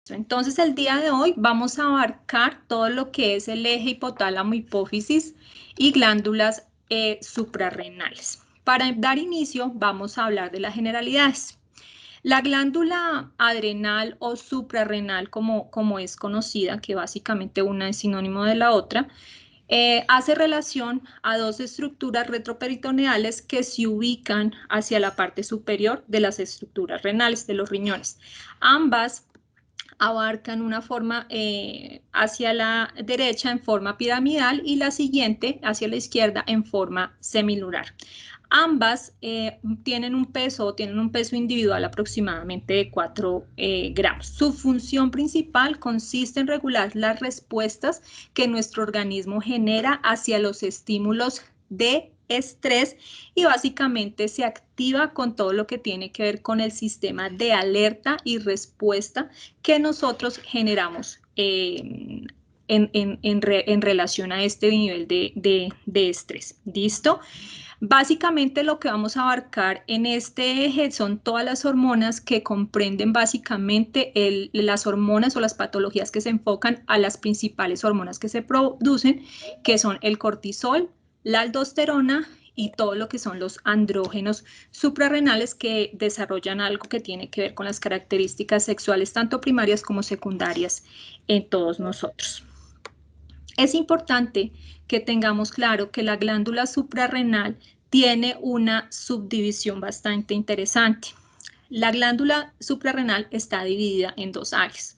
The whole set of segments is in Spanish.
Entonces, el día de hoy vamos a abarcar todo lo que es el eje hipotálamo, hipófisis y glándulas suprarrenales. Para dar inicio, vamos a hablar de las generalidades. La glándula adrenal o suprarrenal, como es conocida, que básicamente una es sinónimo de la otra, hace relación a dos estructuras retroperitoneales que se ubican hacia la parte superior de las estructuras renales, de los riñones. Ambas abarcan una forma hacia la derecha en forma piramidal y la siguiente hacia la izquierda en forma semilunar. Ambas tienen un peso individual aproximadamente de 4 gramos. Su función principal consiste en regular las respuestas que nuestro organismo genera hacia los estímulos de estrés y básicamente se activa con todo lo que tiene que ver con el sistema de alerta y respuesta que nosotros generamos en relación a este nivel de estrés. ¿Listo? Básicamente lo que vamos a abarcar en este eje son todas las hormonas que comprenden básicamente las hormonas o las patologías que se enfocan a las principales hormonas que se producen, que son el cortisol, la aldosterona y todo lo que son los andrógenos suprarrenales que desarrollan algo que tiene que ver con las características sexuales tanto primarias como secundarias en todos nosotros. Es importante que tengamos claro que la glándula suprarrenal tiene una subdivisión bastante interesante. La glándula suprarrenal está dividida en dos áreas.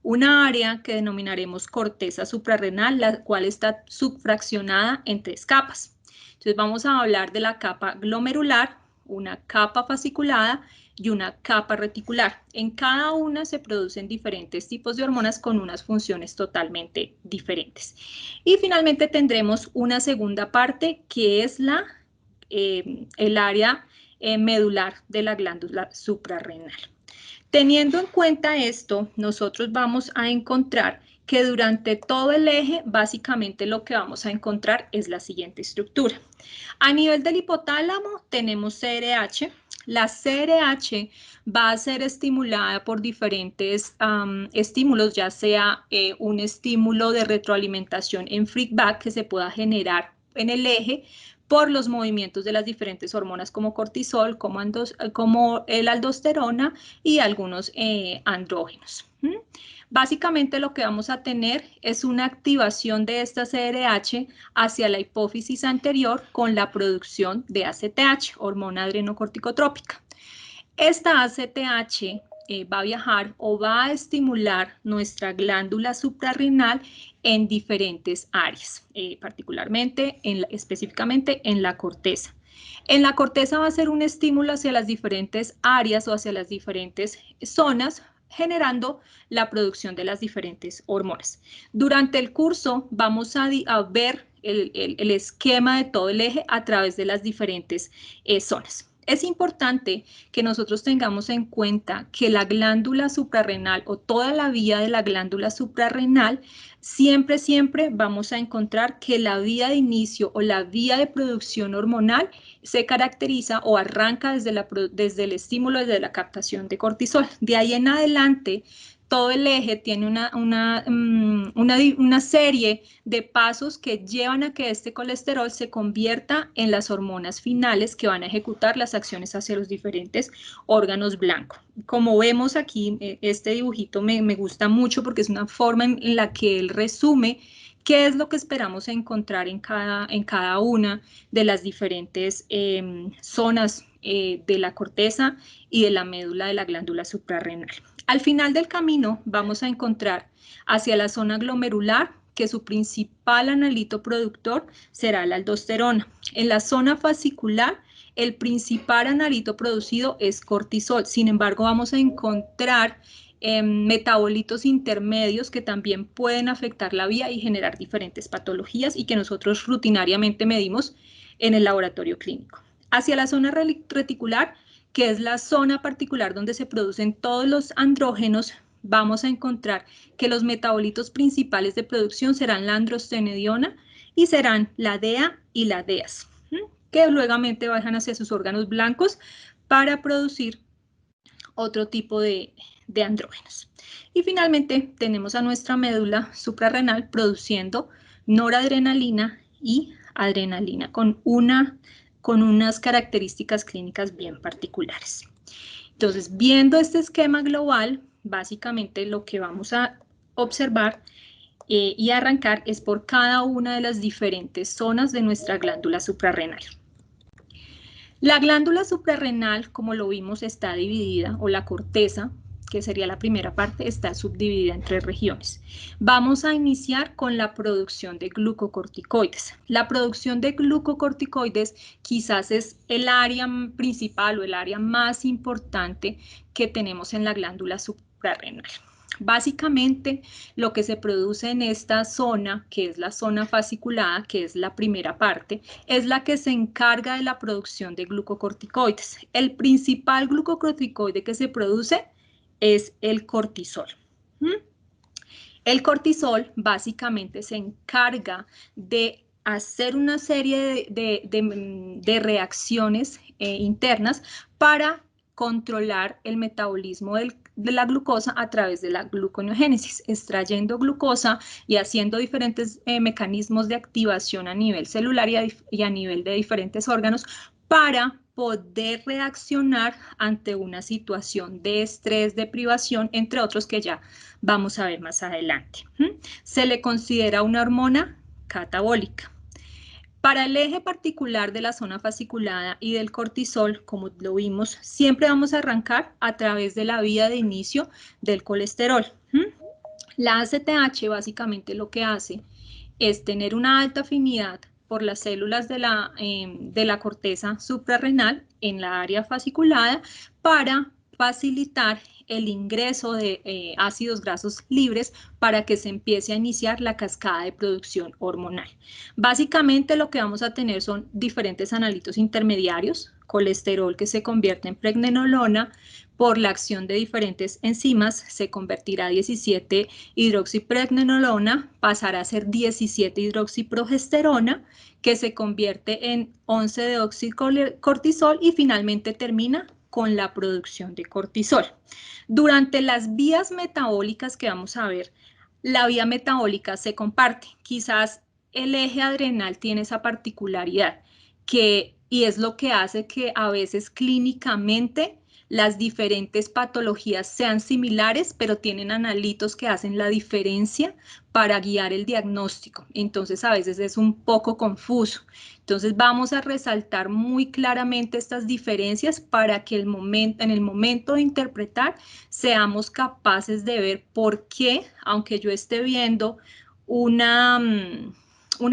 Una área que denominaremos corteza suprarrenal, la cual está subfraccionada en 3 capas. Entonces vamos a hablar de la capa glomerular, una capa fasciculada y una capa reticular. En cada una se producen diferentes tipos de hormonas con unas funciones totalmente diferentes. Y finalmente tendremos una segunda parte que es el área medular de la glándula suprarrenal. Teniendo en cuenta esto, nosotros vamos a encontrar que durante todo el eje, básicamente lo que vamos a encontrar es la siguiente estructura. A nivel del hipotálamo tenemos CRH. La CRH va a ser estimulada por diferentes estímulos, ya sea un estímulo de retroalimentación en feedback que se pueda generar en el eje por los movimientos de las diferentes hormonas como cortisol, como el aldosterona y algunos andrógenos. Básicamente lo que vamos a tener es una activación de esta CRH hacia la hipófisis anterior con la producción de ACTH, hormona adrenocorticotrópica. Esta ACTH va a viajar o va a estimular nuestra glándula suprarrenal en diferentes áreas, particularmente, específicamente en la corteza. En la corteza va a ser un estímulo hacia las diferentes áreas o hacia las diferentes zonas, generando la producción de las diferentes hormonas. Durante el curso vamos a ver el esquema de todo el eje a través de las diferentes zonas. Es importante que nosotros tengamos en cuenta que la glándula suprarrenal o toda la vía de la glándula suprarrenal, siempre vamos a encontrar que la vía de inicio o la vía de producción hormonal se caracteriza o arranca desde el estímulo, desde la captación de cortisol. De ahí en adelante, todo el eje tiene una serie de pasos que llevan a que este colesterol se convierta en las hormonas finales que van a ejecutar las acciones hacia los diferentes órganos blancos. Como vemos aquí, este dibujito me gusta mucho porque es una forma en la que él resume qué es lo que esperamos encontrar en cada una de las diferentes zonas de la corteza y de la médula de la glándula suprarrenal. Al final del camino vamos a encontrar hacia la zona glomerular que su principal analito productor será la aldosterona. En la zona fascicular, el principal analito producido es cortisol. Sin embargo, vamos a encontrar metabolitos intermedios que también pueden afectar la vía y generar diferentes patologías y que nosotros rutinariamente medimos en el laboratorio clínico. Hacia la zona reticular, que es la zona particular donde se producen todos los andrógenos, vamos a encontrar que los metabolitos principales de producción serán la androstenediona y serán la DEA y la DEAS, que luego bajan hacia sus órganos blancos para producir otro tipo de de andrógenos. Y finalmente tenemos a nuestra médula suprarrenal produciendo noradrenalina y adrenalina con unas características clínicas bien particulares. Entonces, viendo este esquema global, básicamente lo que vamos a observar y arrancar es por cada una de las diferentes zonas de nuestra glándula suprarrenal. La glándula suprarrenal, como lo vimos, está dividida, o la corteza, que sería la primera parte, está subdividida en 3 regiones. Vamos a iniciar con la producción de glucocorticoides. La producción de glucocorticoides quizás es el área principal o el área más importante que tenemos en la glándula suprarrenal. Básicamente, lo que se produce en esta zona, que es la zona fasciculada, que es la primera parte, es la que se encarga de la producción de glucocorticoides. El principal glucocorticoide que se produce es el cortisol. El cortisol básicamente se encarga de hacer una serie de reacciones internas para controlar el metabolismo de la glucosa a través de la gluconeogénesis, extrayendo glucosa y haciendo diferentes mecanismos de activación a nivel celular y a nivel de diferentes órganos para poder reaccionar ante una situación de estrés, de privación, entre otros que ya vamos a ver más adelante. Se le considera una hormona catabólica. Para el eje particular de la zona fasciculada y del cortisol, como lo vimos, siempre vamos a arrancar a través de la vía de inicio del colesterol. La ACTH básicamente lo que hace es tener una alta afinidad por las células de la corteza suprarrenal en la área fasciculada para facilitar el ingreso de ácidos grasos libres para que se empiece a iniciar la cascada de producción hormonal. Básicamente lo que vamos a tener son diferentes analitos intermediarios, colesterol que se convierte en pregnenolona, por la acción de diferentes enzimas se convertirá a 17 hidroxipregnenolona, pasará a ser 17 hidroxiprogesterona, que se convierte en 11 deoxycortisol y finalmente termina con la producción de cortisol. Durante las vías metabólicas que vamos a ver, la vía metabólica se comparte. Quizás el eje adrenal tiene esa particularidad y es lo que hace que a veces clínicamente las diferentes patologías sean similares, pero tienen analitos que hacen la diferencia para guiar el diagnóstico. Entonces, a veces es un poco confuso. Entonces, vamos a resaltar muy claramente estas diferencias para que en el momento de interpretar seamos capaces de ver por qué, aunque yo esté viendo una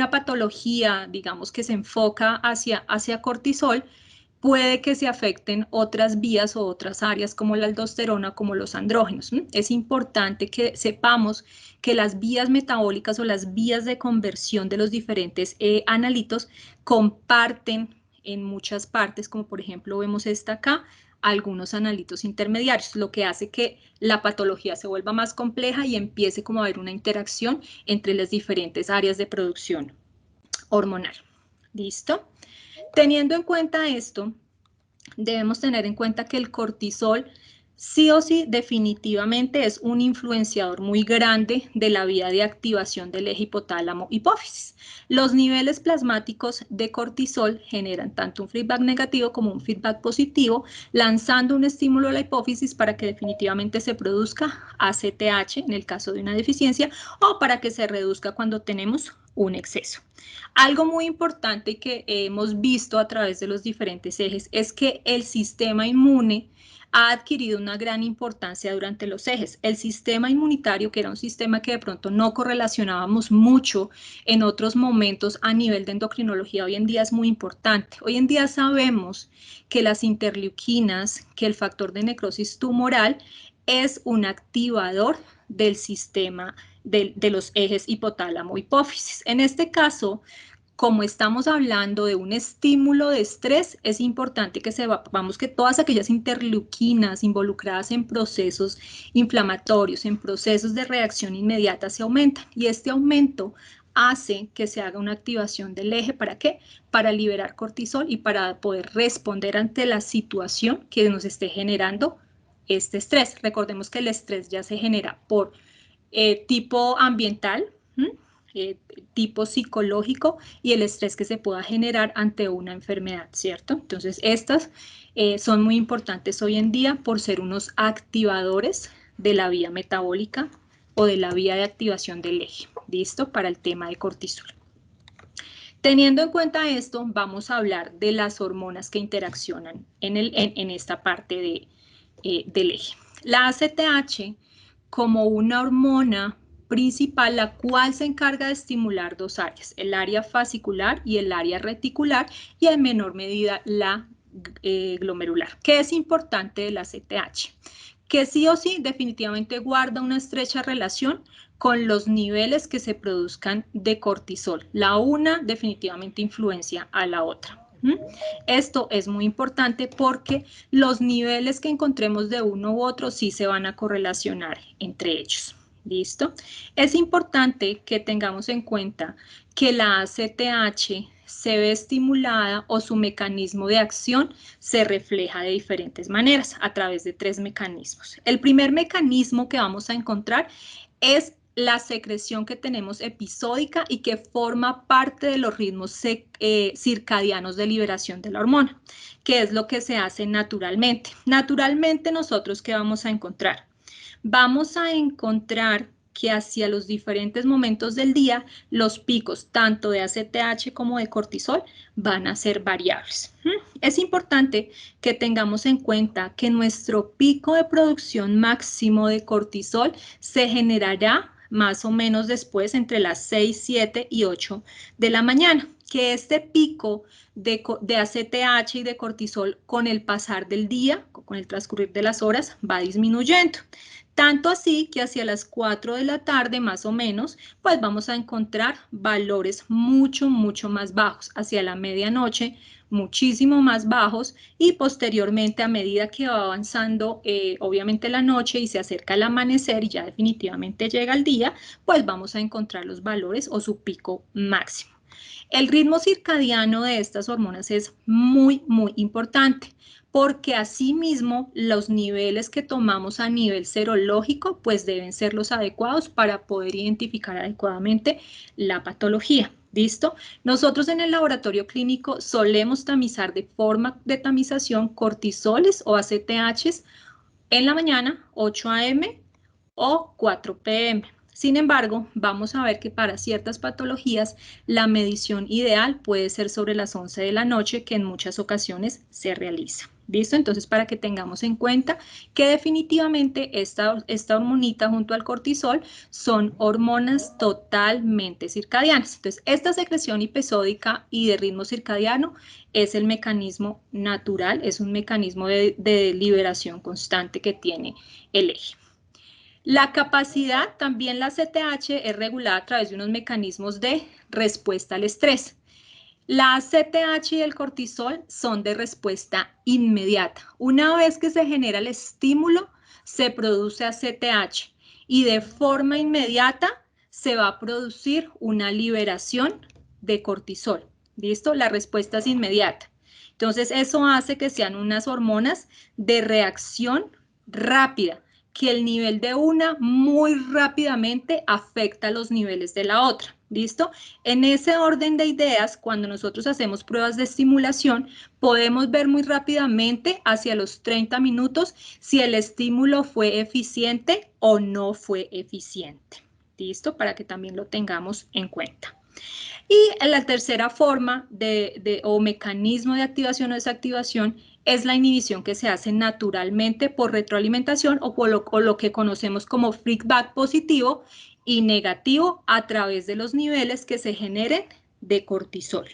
patología, digamos, que se enfoca hacia cortisol, puede que se afecten otras vías o otras áreas como la aldosterona, como los andrógenos. Es importante que sepamos que las vías metabólicas o las vías de conversión de los diferentes analitos comparten en muchas partes, como por ejemplo vemos esta acá, algunos analitos intermediarios, lo que hace que la patología se vuelva más compleja y empiece como a haber una interacción entre las diferentes áreas de producción hormonal. ¿Listo? Teniendo en cuenta esto, debemos tener en cuenta que el cortisol sí o sí definitivamente es un influenciador muy grande de la vía de activación del eje hipotálamo-hipófisis. Los niveles plasmáticos de cortisol generan tanto un feedback negativo como un feedback positivo, lanzando un estímulo a la hipófisis para que definitivamente se produzca ACTH en el caso de una deficiencia o para que se reduzca cuando tenemos un exceso. Algo muy importante que hemos visto a través de los diferentes ejes es que el sistema inmune ha adquirido una gran importancia durante los ejes. El sistema inmunitario, que era un sistema que de pronto no correlacionábamos mucho en otros momentos a nivel de endocrinología, hoy en día es muy importante. Hoy en día sabemos que las interleuquinas, que el factor de necrosis tumoral es un activador del sistema de los ejes hipotálamo-hipófisis. En este caso, como estamos hablando de un estímulo de estrés, es importante que sepamos que todas aquellas interleuquinas involucradas en procesos inflamatorios, en procesos de reacción inmediata, se aumentan. Y este aumento hace que se haga una activación del eje. ¿Para qué? Para liberar cortisol y para poder responder ante la situación que nos esté generando este estrés. Recordemos que el estrés ya se genera por tipo ambiental, tipo psicológico y el estrés que se pueda generar ante una enfermedad, ¿cierto? Entonces, estas son muy importantes hoy en día por ser unos activadores de la vía metabólica o de la vía de activación del eje, ¿listo? Para el tema de cortisol. Teniendo en cuenta esto, vamos a hablar de las hormonas que interaccionan en esta parte del eje. La ACTH como una hormona principal, la cual se encarga de estimular dos áreas, el área fascicular y el área reticular, y en menor medida la glomerular. ¿Qué es importante de la ACTH? Que sí o sí definitivamente guarda una estrecha relación con los niveles que se produzcan de cortisol. La una definitivamente influencia a la otra. Esto es muy importante porque los niveles que encontremos de uno u otro sí se van a correlacionar entre ellos. ¿Listo? Es importante que tengamos en cuenta que la ACTH se ve estimulada o su mecanismo de acción se refleja de diferentes maneras a través de tres mecanismos. El primer mecanismo que vamos a encontrar es la secreción que tenemos episódica y que forma parte de los ritmos circadianos de liberación de la hormona, que es lo que se hace naturalmente. Naturalmente, nosotros, ¿qué vamos a encontrar? Vamos a encontrar que hacia los diferentes momentos del día, los picos tanto de ACTH como de cortisol van a ser variables. Es importante que tengamos en cuenta que nuestro pico de producción máximo de cortisol se generará más o menos después entre las 6, 7 y 8 de la mañana, que este pico de ACTH y de cortisol con el pasar del día, con el transcurrir de las horas, va disminuyendo. Tanto así que hacia las 4 de la tarde más o menos, pues vamos a encontrar valores mucho más bajos. Hacia la medianoche, muchísimo más bajos y posteriormente a medida que va avanzando obviamente la noche y se acerca el amanecer y ya definitivamente llega el día, pues vamos a encontrar los valores o su pico máximo. El ritmo circadiano de estas hormonas es muy importante porque asimismo los niveles que tomamos a nivel serológico pues deben ser los adecuados para poder identificar adecuadamente la patología. ¿Listo? Nosotros en el laboratorio clínico solemos tamizar de forma de tamización cortisoles o ACTHs en la mañana, 8 a.m. o 4 p.m. Sin embargo, vamos a ver que para ciertas patologías la medición ideal puede ser sobre las 11 de la noche, que en muchas ocasiones se realiza. ¿Listo? Entonces, para que tengamos en cuenta que definitivamente esta hormonita junto al cortisol son hormonas totalmente circadianas. Entonces, esta secreción episódica y de ritmo circadiano es el mecanismo natural, es un mecanismo de liberación constante que tiene el eje. La capacidad, también la CTH, es regulada a través de unos mecanismos de respuesta al estrés. La CTH y el cortisol son de respuesta inmediata. Una vez que se genera el estímulo, se produce ACTH y de forma inmediata se va a producir una liberación de cortisol. ¿Listo? La respuesta es inmediata. Entonces, eso hace que sean unas hormonas de reacción rápida, que el nivel de una muy rápidamente afecta los niveles de la otra. ¿Listo? En ese orden de ideas, cuando nosotros hacemos pruebas de estimulación, podemos ver muy rápidamente hacia los 30 minutos si el estímulo fue eficiente o no fue eficiente. ¿Listo? Para que también lo tengamos en cuenta. Y la tercera forma o mecanismo de activación o desactivación es la inhibición que se hace naturalmente por retroalimentación o por lo que conocemos como feedback positivo y negativo a través de los niveles que se generen de cortisol.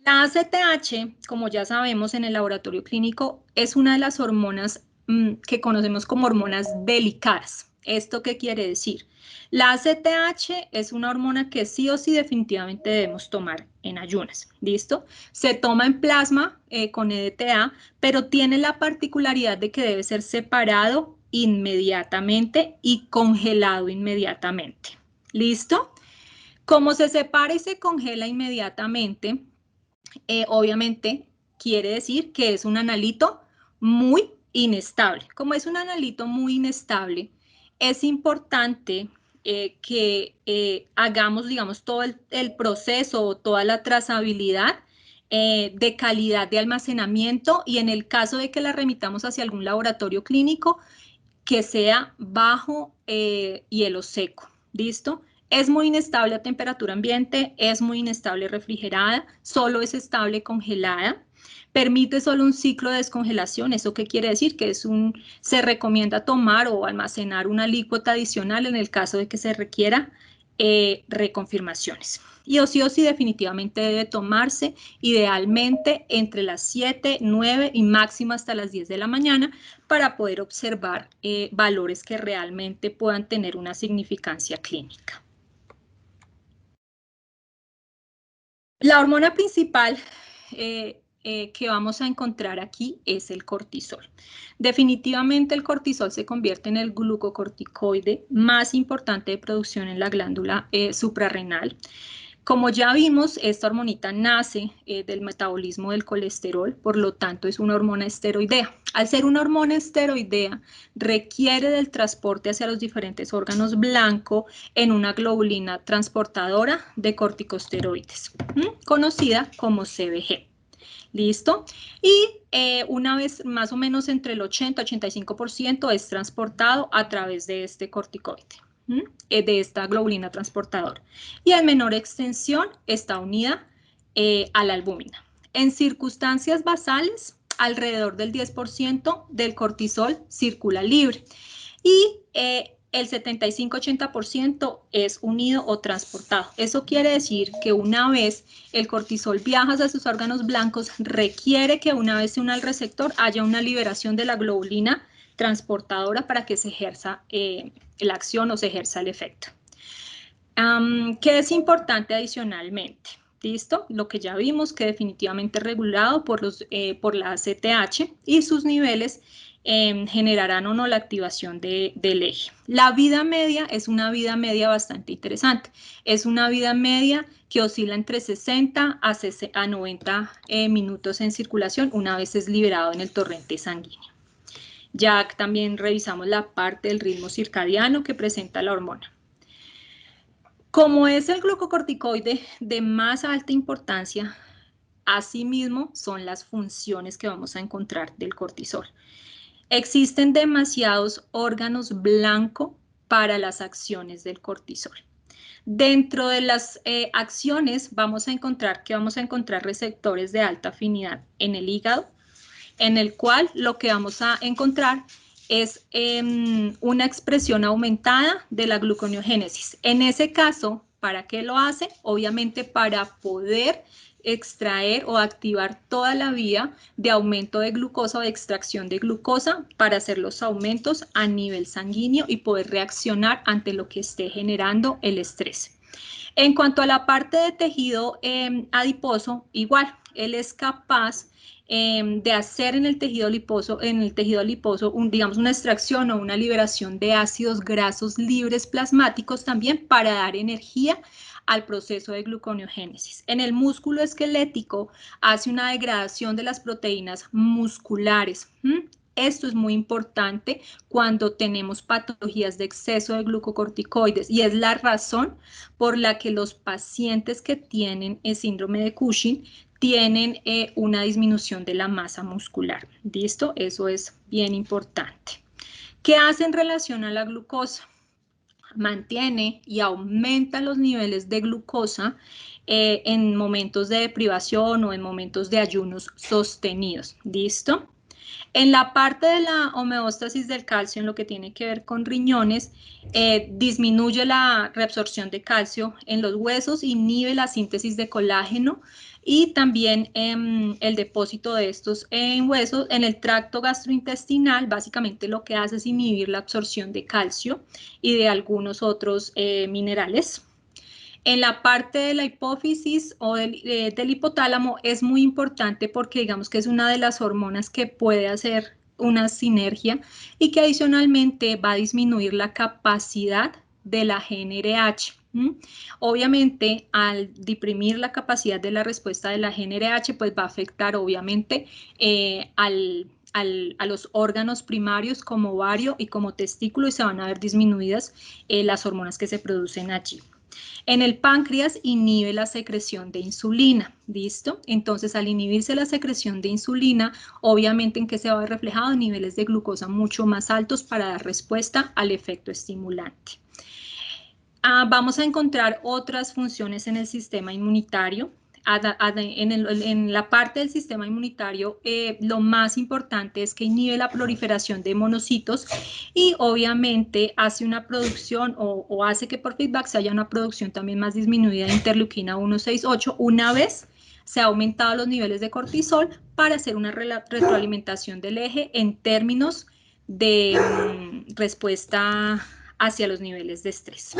La ACTH, como ya sabemos en el laboratorio clínico, es una de las hormonas que conocemos como hormonas delicadas. ¿Esto qué quiere decir? La ACTH es una hormona que sí o sí definitivamente debemos tomar en ayunas, ¿listo? Se toma en plasma con EDTA, pero tiene la particularidad de que debe ser separado inmediatamente y congelado inmediatamente, ¿listo? Como se separa y se congela inmediatamente, obviamente quiere decir que es un analito muy inestable. Como es un analito muy inestable, es importante que hagamos, digamos, todo el proceso o toda la trazabilidad de calidad de almacenamiento y en el caso de que la remitamos hacia algún laboratorio clínico, que sea bajo hielo seco. ¿Listo? Es muy inestable a temperatura ambiente, es muy inestable refrigerada, solo es estable congelada. Permite solo un ciclo de descongelación. ¿Eso qué quiere decir? Que se recomienda tomar o almacenar una alícuota adicional en el caso de que se requiera reconfirmaciones. Y o sí definitivamente debe tomarse idealmente entre las 7, 9 y máximo hasta las 10 de la mañana para poder observar valores que realmente puedan tener una significancia clínica. La hormona principal que vamos a encontrar aquí es el cortisol. Definitivamente el cortisol se convierte en el glucocorticoide más importante de producción en la glándula suprarrenal. Como ya vimos, esta hormonita nace del metabolismo del colesterol, por lo tanto es una hormona esteroidea. Al ser una hormona esteroidea, requiere del transporte hacia los diferentes órganos blancos en una globulina transportadora de corticosteroides, conocida como CBG. ¿Listo? Y una vez más o menos entre el 80-85% es transportado a través de este corticoide, de esta globulina transportadora. Y en menor extensión está unida a la albúmina. En circunstancias basales, alrededor del 10% del cortisol circula libre. Y el 75-80% es unido o transportado. Eso quiere decir que una vez el cortisol viaja hacia sus órganos blancos, requiere que una vez se una al receptor haya una liberación de la globulina transportadora para que se ejerza la acción o se ejerza el efecto. ¿Qué es importante adicionalmente? ¿Listo? Lo que ya vimos que definitivamente es regulado por la ACTH y sus niveles generarán o no la activación del eje. La vida media es una vida media bastante interesante. Es una vida media que oscila entre 60 a 90 minutos en circulación una vez es liberado en el torrente sanguíneo. Ya también revisamos la parte del ritmo circadiano que presenta la hormona. Como es el glucocorticoide de más alta importancia, asimismo son las funciones que vamos a encontrar del cortisol. Existen demasiados órganos blancos para las acciones del cortisol. Dentro de las acciones vamos a encontrar receptores de alta afinidad en el hígado, en el cual lo que vamos a encontrar es una expresión aumentada de la gluconeogénesis. En ese caso, ¿para qué lo hace? Obviamente para poder extraer o activar toda la vía de aumento de glucosa o de extracción de glucosa para hacer los aumentos a nivel sanguíneo y poder reaccionar ante lo que esté generando el estrés. En cuanto a la parte de tejido adiposo, igual, él es capaz de hacer en el tejido adiposo, digamos, una extracción o una liberación de ácidos grasos libres plasmáticos también para dar energía al proceso de gluconeogénesis. En el músculo esquelético hace una degradación de las proteínas musculares. Esto es muy importante cuando tenemos patologías de exceso de glucocorticoides y es la razón por la que los pacientes que tienen el síndrome de Cushing tienen una disminución de la masa muscular. ¿Listo? Eso es bien importante. ¿Qué hace en relación a la glucosa? Mantiene y aumenta los niveles de glucosa en momentos de deprivación o en momentos de ayunos sostenidos. ¿Listo? En la parte de la homeostasis del calcio, en lo que tiene que ver con riñones, disminuye la reabsorción de calcio en los huesos, inhibe la síntesis de colágeno y también el depósito de estos en huesos. En el tracto gastrointestinal, básicamente lo que hace es inhibir la absorción de calcio y de algunos otros minerales. En la parte de la hipófisis o del hipotálamo es muy importante porque digamos que es una de las hormonas que puede hacer una sinergia y que adicionalmente va a disminuir la capacidad de la GnRH. Obviamente, al deprimir la capacidad de la respuesta de la GnRH, pues va a afectar obviamente a a los órganos primarios como ovario y como testículo y se van a ver disminuidas las hormonas que se producen allí. En el páncreas inhibe la secreción de insulina, ¿listo? Entonces, al inhibirse la secreción de insulina, obviamente, ¿en qué se va a ver reflejado? En niveles de glucosa mucho más altos para dar respuesta al efecto estimulante. Vamos a encontrar otras funciones en el sistema inmunitario. En la parte del sistema inmunitario, lo más importante es que inhibe la proliferación de monocitos y obviamente hace una producción o hace que por feedback se haya una producción también más disminuida de interleuquina 168 una vez se ha aumentado los niveles de cortisol para hacer una retroalimentación del eje en términos de respuesta hacia los niveles de estrés.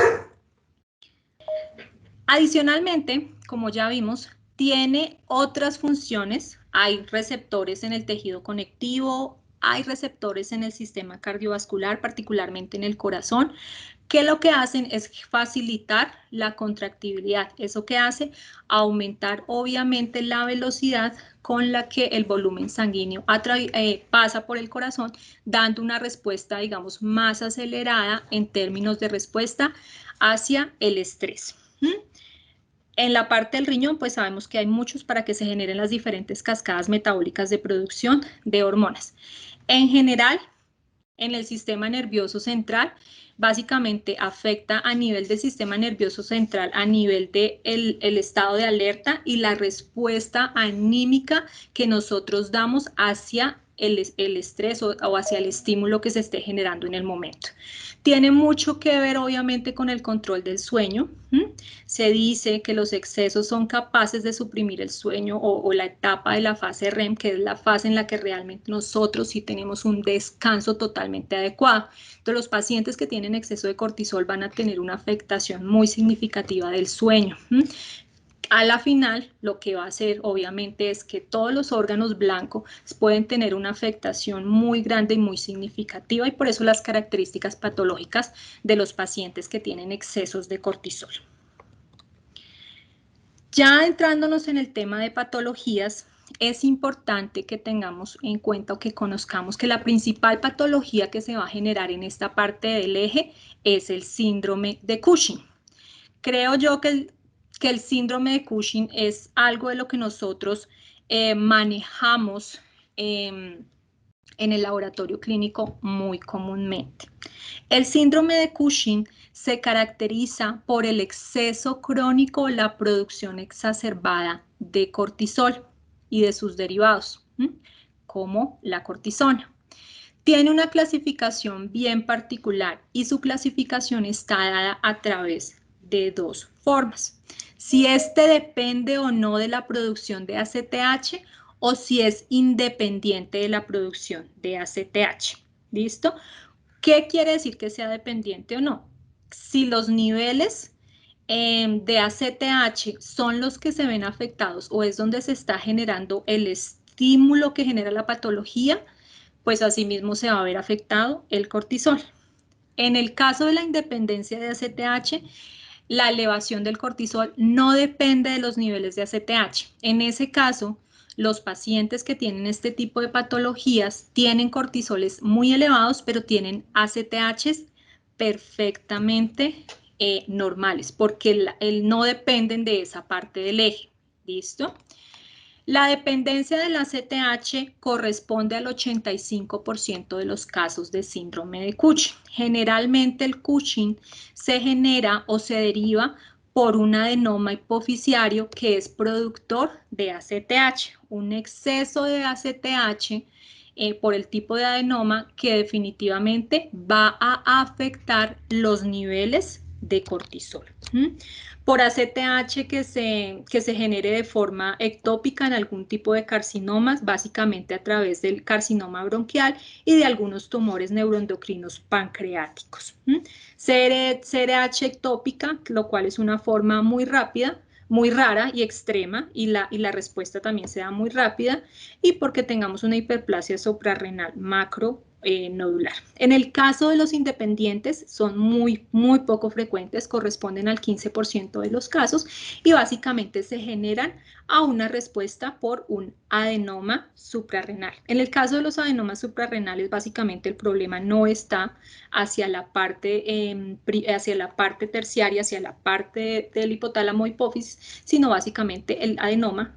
Adicionalmente, como ya vimos, tiene otras funciones. Hay receptores en el tejido conectivo, hay receptores en el sistema cardiovascular, particularmente en el corazón, que lo que hacen es facilitar la contractibilidad. ¿Eso qué hace? Aumentar obviamente la velocidad con la que el volumen sanguíneo pasa por el corazón, dando una respuesta, digamos, más acelerada en términos de respuesta hacia el estrés. En la parte del riñón, pues sabemos que hay muchos para que se generen las diferentes cascadas metabólicas de producción de hormonas. En general, en el sistema nervioso central, básicamente afecta a nivel del sistema nervioso central, a nivel del el estado de alerta y la respuesta anímica que nosotros damos hacia el estrés o hacia el estímulo que se esté generando en el momento. Tiene mucho que ver, obviamente, con el control del sueño. Se dice que los excesos son capaces de suprimir el sueño o la etapa de la fase REM, que es la fase en la que realmente nosotros sí tenemos un descanso totalmente adecuado. Entonces, los pacientes que tienen exceso de cortisol van a tener una afectación muy significativa del sueño. A la final, lo que va a hacer, obviamente, es que todos los órganos blancos pueden tener una afectación muy grande y muy significativa y por eso las características patológicas de los pacientes que tienen excesos de cortisol. Ya entrándonos en el tema de patologías, es importante que tengamos en cuenta o que conozcamos que la principal patología que se va a generar en esta parte del eje es el síndrome de Cushing. Creo yo que el síndrome de Cushing es algo de lo que nosotros manejamos en el laboratorio clínico muy comúnmente. El síndrome de Cushing se caracteriza por el exceso crónico o la producción exacerbada de cortisol y de sus derivados, como la cortisona. Tiene una clasificación bien particular y su clasificación está dada a través de dos formas. Si este depende o no de la producción de ACTH o si es independiente de la producción de ACTH. ¿Listo? ¿Qué quiere decir que sea dependiente o no? Si los niveles de ACTH son los que se ven afectados o es donde se está generando el estímulo que genera la patología, pues asimismo se va a ver afectado el cortisol. En el caso de la independencia de ACTH, la elevación del cortisol no depende de los niveles de ACTH. En ese caso, los pacientes que tienen este tipo de patologías tienen cortisoles muy elevados, pero tienen ACTHs perfectamente normales, porque no dependen de esa parte del eje. ¿Listo? La dependencia del ACTH corresponde al 85% de los casos de síndrome de Cushing. Generalmente el Cushing se genera o se deriva por un adenoma hipofisiario que es productor de ACTH, un exceso de ACTH por el tipo de adenoma que definitivamente va a afectar los niveles de cortisol. Por ACTH que se genere de forma ectópica en algún tipo de carcinomas, básicamente a través del carcinoma bronquial y de algunos tumores neuroendocrinos pancreáticos. CRH ectópica, lo cual es una forma muy rápida, muy rara y extrema, y la respuesta también se da muy rápida, y porque tengamos una hiperplasia suprarrenal macro nodular. En el caso de los independientes son muy poco frecuentes, corresponden al 15% de los casos y básicamente se generan a una respuesta por un adenoma suprarrenal. En el caso de los adenomas suprarrenales, básicamente el problema no está hacia la parte terciaria, hacia la parte del hipotálamo hipófisis, sino básicamente el adenoma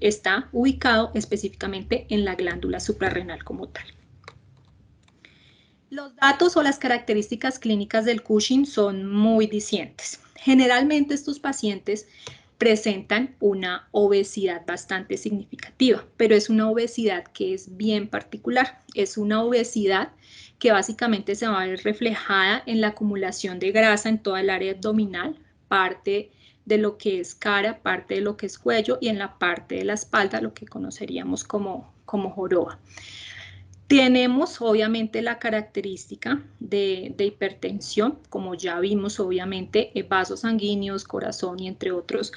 está ubicado específicamente en la glándula suprarrenal como tal. Los datos o las características clínicas del Cushing son muy distintas. Generalmente estos pacientes presentan una obesidad bastante significativa, pero es una obesidad que es bien particular. Es una obesidad que básicamente se va a ver reflejada en la acumulación de grasa en toda el área abdominal, parte de lo que es cara, parte de lo que es cuello y en la parte de la espalda, lo que conoceríamos como joroba. Tenemos obviamente la característica de hipertensión, como ya vimos obviamente vasos sanguíneos, corazón y entre otros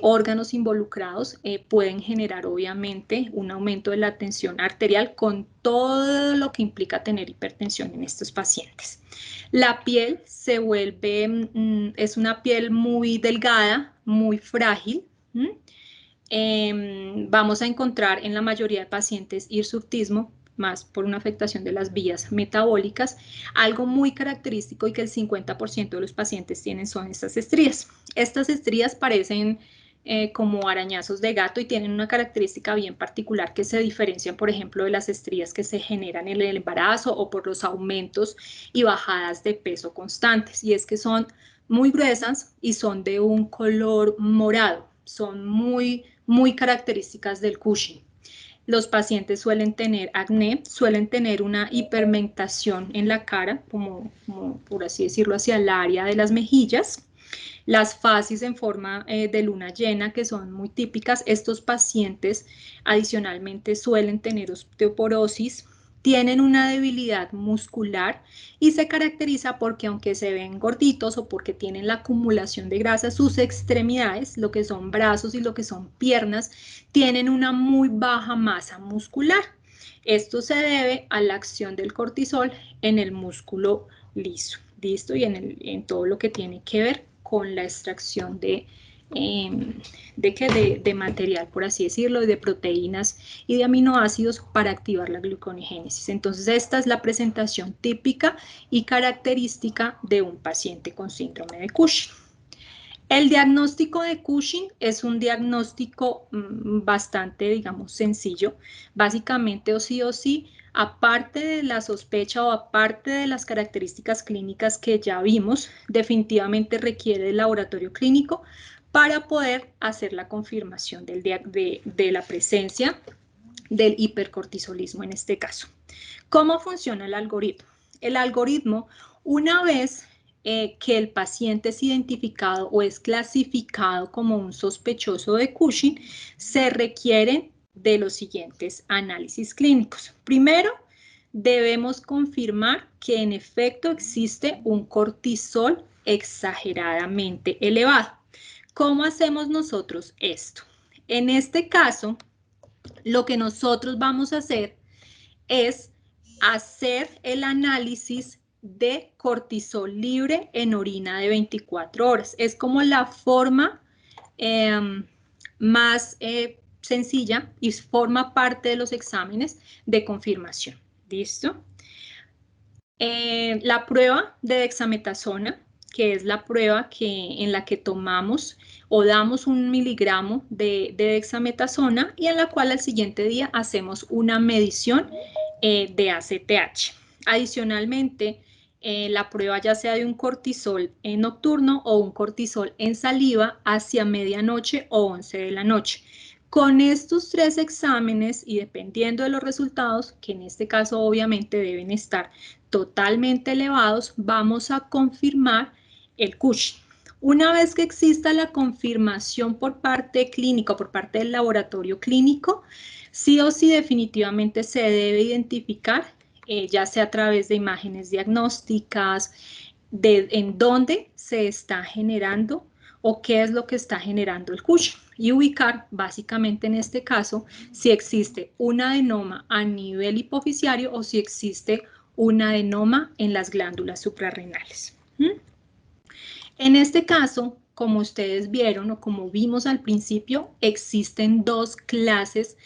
órganos involucrados pueden generar obviamente un aumento de la tensión arterial con todo lo que implica tener hipertensión en estos pacientes. La piel se vuelve, es una piel muy delgada, muy frágil. Vamos a encontrar en la mayoría de pacientes hirsutismo, más por una afectación de las vías metabólicas. Algo muy característico y que el 50% de los pacientes tienen son estas estrías. Estas estrías parecen como arañazos de gato y tienen una característica bien particular que se diferencian, por ejemplo, de las estrías que se generan en el embarazo o por los aumentos y bajadas de peso constantes. Y es que son muy gruesas y son de un color morado. Son muy características del Cushing. Los pacientes suelen tener acné, suelen tener una hiperpigmentación en la cara, como por así decirlo, hacia el área de las mejillas. Las facies en forma de luna llena, que son muy típicas. Estos pacientes adicionalmente suelen tener osteoporosis, tienen una debilidad muscular y se caracteriza porque aunque se ven gorditos o porque tienen la acumulación de grasa, sus extremidades, lo que son brazos y lo que son piernas, tienen una muy baja masa muscular. Esto se debe a la acción del cortisol en el músculo liso, ¿listo? Y en todo lo que tiene que ver con la extracción de material, por así decirlo, de proteínas y de aminoácidos para activar la gluconeogénesis. Entonces, esta es la presentación típica y característica de un paciente con síndrome de Cushing. El diagnóstico de Cushing es un diagnóstico bastante, digamos, sencillo. Básicamente, o sí, aparte de la sospecha o aparte de las características clínicas que ya vimos, definitivamente requiere el laboratorio clínico para poder hacer la confirmación de la presencia del hipercortisolismo en este caso. ¿Cómo funciona el algoritmo? El algoritmo, una vez que el paciente es identificado o es clasificado como un sospechoso de Cushing, se requieren de los siguientes análisis clínicos. Primero, debemos confirmar que en efecto existe un cortisol exageradamente elevado. ¿Cómo hacemos nosotros esto? En este caso, lo que nosotros vamos a hacer es hacer el análisis de cortisol libre en orina de 24 horas. Es como la forma más sencilla y forma parte de los exámenes de confirmación. ¿Listo? La prueba de dexametasona, que es la prueba en la que tomamos o damos 1 miligramo de dexametasona y en la cual al siguiente día hacemos una medición de ACTH. Adicionalmente, la prueba ya sea de un cortisol nocturno o un cortisol en saliva hacia medianoche o 11 de la noche. Con estos 3 exámenes y dependiendo de los resultados, que en este caso obviamente deben estar totalmente elevados, vamos a confirmar el Cushing. Una vez que exista la confirmación por parte clínica, por parte del laboratorio clínico, sí o sí definitivamente se debe identificar, ya sea a través de imágenes diagnósticas, en dónde se está generando o qué es lo que está generando el Cushing. y ubicar básicamente en este caso si existe un adenoma a nivel hipoficiario o si existe un adenoma en las glándulas suprarrenales. En este caso, como ustedes vieron o como vimos al principio, existen dos clases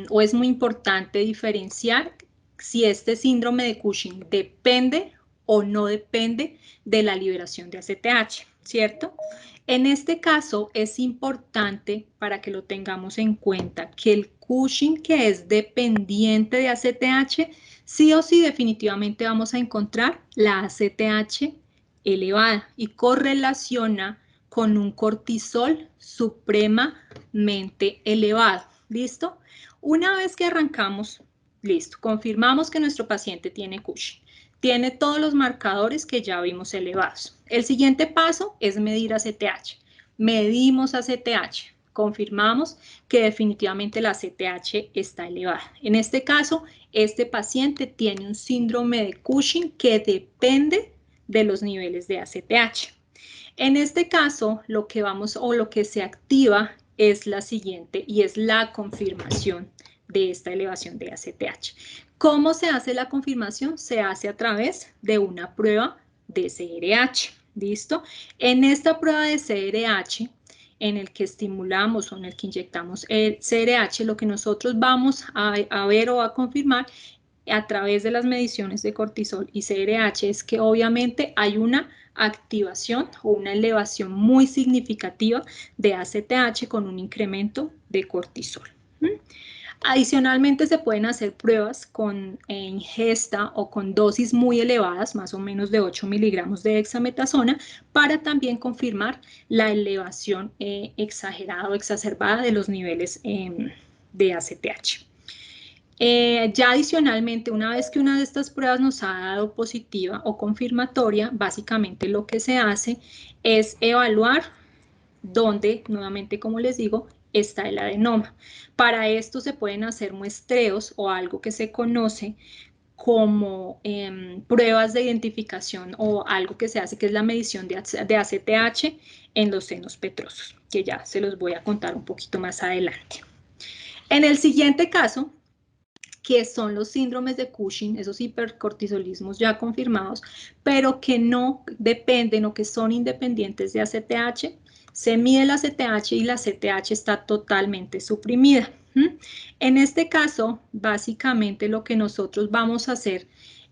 o es muy importante diferenciar si este síndrome de Cushing depende o no depende de la liberación de ACTH, ¿cierto? En este caso es importante para que lo tengamos en cuenta que el Cushing que es dependiente de ACTH, sí o sí definitivamente vamos a encontrar la ACTH elevada y correlaciona con un cortisol supremamente elevado. ¿Listo? Una vez que arrancamos, listo, confirmamos que nuestro paciente tiene Cushing. Tiene todos los marcadores que ya vimos elevados. El siguiente paso es medir ACTH. Medimos ACTH. Confirmamos que definitivamente la ACTH está elevada. En este caso, este paciente tiene un síndrome de Cushing que depende de los niveles de ACTH. En este caso, lo que se activa es la siguiente y es la confirmación de esta elevación de ACTH. ¿Cómo se hace la confirmación? Se hace a través de una prueba de CRH, ¿listo? En esta prueba de CRH, en el que estimulamos o en el que inyectamos el CRH, lo que nosotros vamos a ver o a confirmar a través de las mediciones de cortisol y CRH es que obviamente hay una activación o una elevación muy significativa de ACTH con un incremento de cortisol. Adicionalmente se pueden hacer pruebas con ingesta o con dosis muy elevadas, más o menos de 8 miligramos de dexametasona, para también confirmar la elevación exagerada o exacerbada de los niveles de ACTH. Ya adicionalmente, una vez que una de estas pruebas nos ha dado positiva o confirmatoria, básicamente lo que se hace es evaluar dónde, nuevamente como les digo, está el adenoma. Para esto se pueden hacer muestreos o algo que se conoce como pruebas de identificación o algo que se hace que es la medición de ACTH en los senos petrosos, que ya se los voy a contar un poquito más adelante. En el siguiente caso, que son los síndromes de Cushing, esos hipercortisolismos ya confirmados, pero que no dependen o que son independientes de ACTH, se mide la ACTH y la ACTH está totalmente suprimida. En este caso, básicamente lo que nosotros vamos a hacer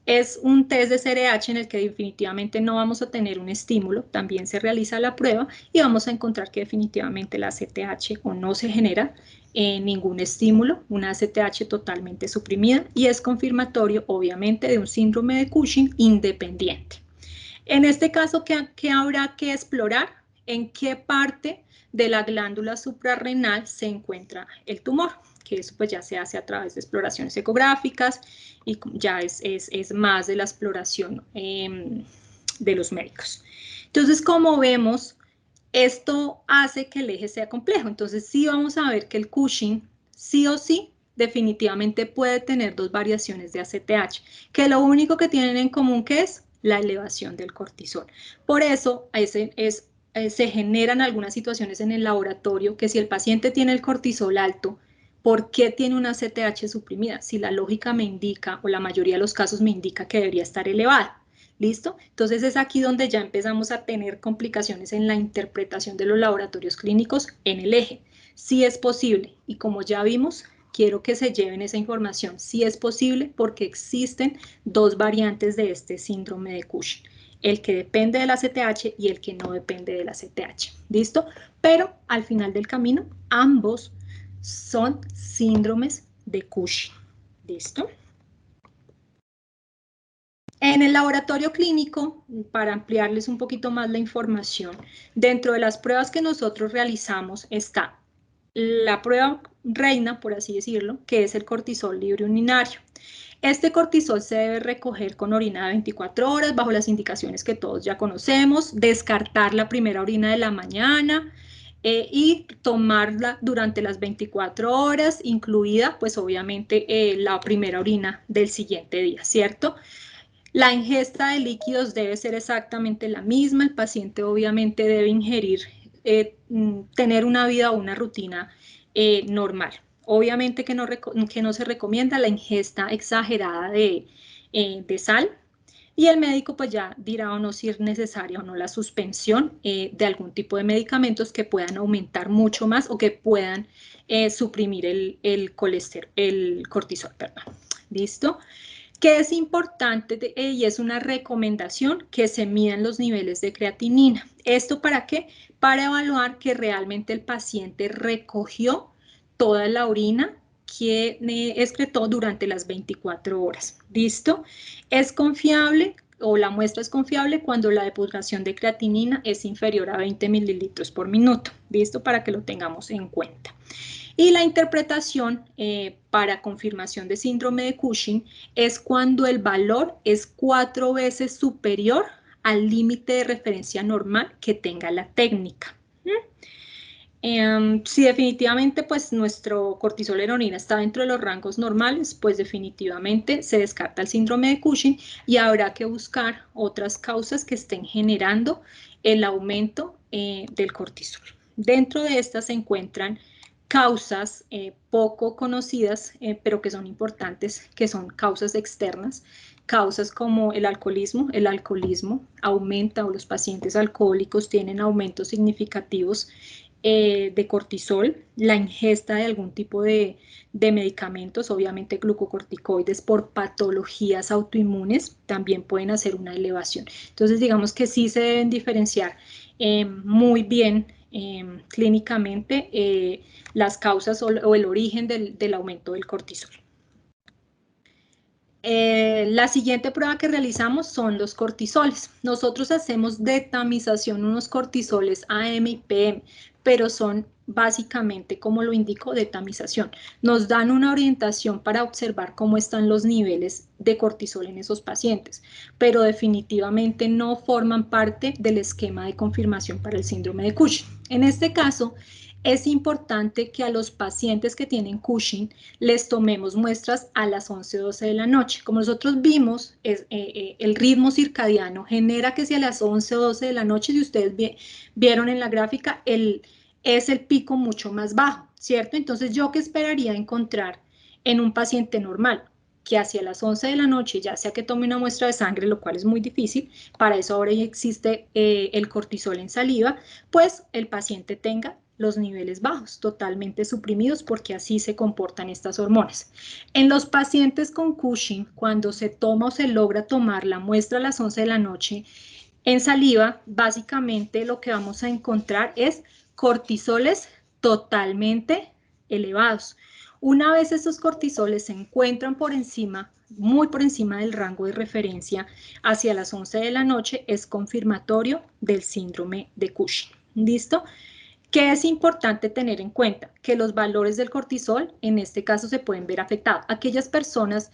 es un test de CRH en el que definitivamente no vamos a tener un estímulo, también se realiza la prueba y vamos a encontrar que definitivamente la ACTH o no se genera ningún estímulo, una ACTH totalmente suprimida y es confirmatorio obviamente de un síndrome de Cushing independiente. En este caso, ¿qué habrá que explorar? ¿En qué parte de la glándula suprarrenal se encuentra el tumor? Que eso pues ya se hace a través de exploraciones ecográficas y ya es más de la exploración de los médicos. Entonces, como vemos, esto hace que el eje sea complejo. Entonces, sí vamos a ver que el Cushing, sí o sí, definitivamente puede tener dos variaciones de ACTH, que lo único que tienen en común que es la elevación del cortisol. Por eso se generan algunas situaciones en el laboratorio que si el paciente tiene el cortisol alto, ¿por qué tiene una ACTH suprimida? Si la lógica me indica, o la mayoría de los casos me indica que debería estar elevada. ¿Listo? Entonces es aquí donde ya empezamos a tener complicaciones en la interpretación de los laboratorios clínicos en el eje. Sí es posible, y como ya vimos, quiero que se lleven esa información. Sí es posible porque existen dos variantes de este síndrome de Cushing. El que depende de la ACTH y el que no depende de la ACTH. ¿Listo? Pero al final del camino, ambos son síndromes de Cushing. ¿Listo? En el laboratorio clínico, para ampliarles un poquito más la información, dentro de las pruebas que nosotros realizamos está la prueba reina, por así decirlo, que es el cortisol libre urinario. Este cortisol se debe recoger con orina de 24 horas, bajo las indicaciones que todos ya conocemos, descartar la primera orina de la mañana y tomarla durante las 24 horas, incluida, pues obviamente, la primera orina del siguiente día, ¿cierto? La ingesta de líquidos debe ser exactamente la misma, el paciente obviamente debe ingerir tener una vida o una rutina normal. Obviamente que no se recomienda la ingesta exagerada de sal, y el médico pues ya dirá o no si es necesaria o no la suspensión de algún tipo de medicamentos que puedan aumentar mucho más o que puedan suprimir el cortisol, perdón. ¿Listo? Que es importante y es una recomendación que se midan los niveles de creatinina. ¿Esto para qué? Para evaluar que realmente el paciente recogió toda la orina que excretó durante las 24 horas. ¿Listo? Es confiable o la muestra es confiable cuando la depuración de creatinina es inferior a 20 mililitros por minuto. ¿Listo? Para que lo tengamos en cuenta. Y la interpretación para confirmación de síndrome de Cushing es cuando el valor es 4 veces superior al límite de referencia normal que tenga la técnica. Si definitivamente pues nuestro cortisol en orina está dentro de los rangos normales, pues definitivamente se descarta el síndrome de Cushing y habrá que buscar otras causas que estén generando el aumento del cortisol. Dentro de estas se encuentran causas poco conocidas, pero que son importantes, que son causas externas, causas como el alcoholismo aumenta, o los pacientes alcohólicos tienen aumentos significativos de cortisol, la ingesta de algún tipo de medicamentos, obviamente glucocorticoides por patologías autoinmunes, también pueden hacer una elevación. Entonces, digamos que sí se deben diferenciar muy bien clínicamente las causas o el origen del aumento del cortisol. La siguiente prueba que realizamos son los cortisoles. Nosotros hacemos de tamización unos cortisoles AM y PM, pero son básicamente, como lo indico, de tamización. Nos dan una orientación para observar cómo están los niveles de cortisol en esos pacientes, pero definitivamente no forman parte del esquema de confirmación para el síndrome de Cushing. En este caso, es importante que a los pacientes que tienen Cushing les tomemos muestras a las 11 o 12 de la noche. Como nosotros vimos, el ritmo circadiano genera que si a las 11 o 12 de la noche, si ustedes vieron en la gráfica, es el pico mucho más bajo, ¿cierto? Entonces, ¿yo qué esperaría encontrar en un paciente normal? Que hacia las 11 de la noche, ya sea que tome una muestra de sangre, lo cual es muy difícil, para eso ahora ya existe el cortisol en saliva, pues el paciente tenga los niveles bajos, totalmente suprimidos, porque así se comportan estas hormonas. En los pacientes con Cushing, cuando se toma o se logra tomar la muestra a las 11 de la noche en saliva, básicamente lo que vamos a encontrar es cortisoles totalmente elevados. Una vez estos cortisoles se encuentran por encima, muy por encima del rango de referencia hacia las 11 de la noche, es confirmatorio del síndrome de Cushing. ¿Listo? ¿Qué es importante tener en cuenta? Que los valores del cortisol en este caso se pueden ver afectados. Aquellas personas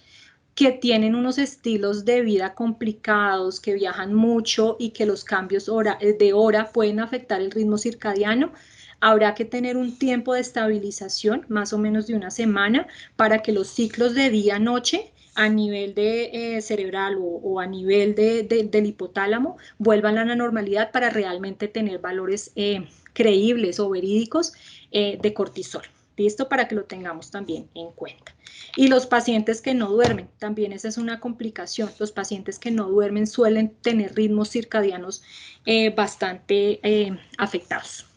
que tienen unos estilos de vida complicados, que viajan mucho y que los cambios de hora pueden afectar el ritmo circadiano, habrá que tener un tiempo de estabilización, más o menos de una semana, para que los ciclos de día-noche a nivel de cerebral o a nivel del hipotálamo vuelvan a la normalidad para realmente tener valores creíbles o verídicos de cortisol. ¿Listo? Para que lo tengamos también en cuenta. Y los pacientes que no duermen, también esa es una complicación. Los pacientes que no duermen suelen tener ritmos circadianos bastante afectados.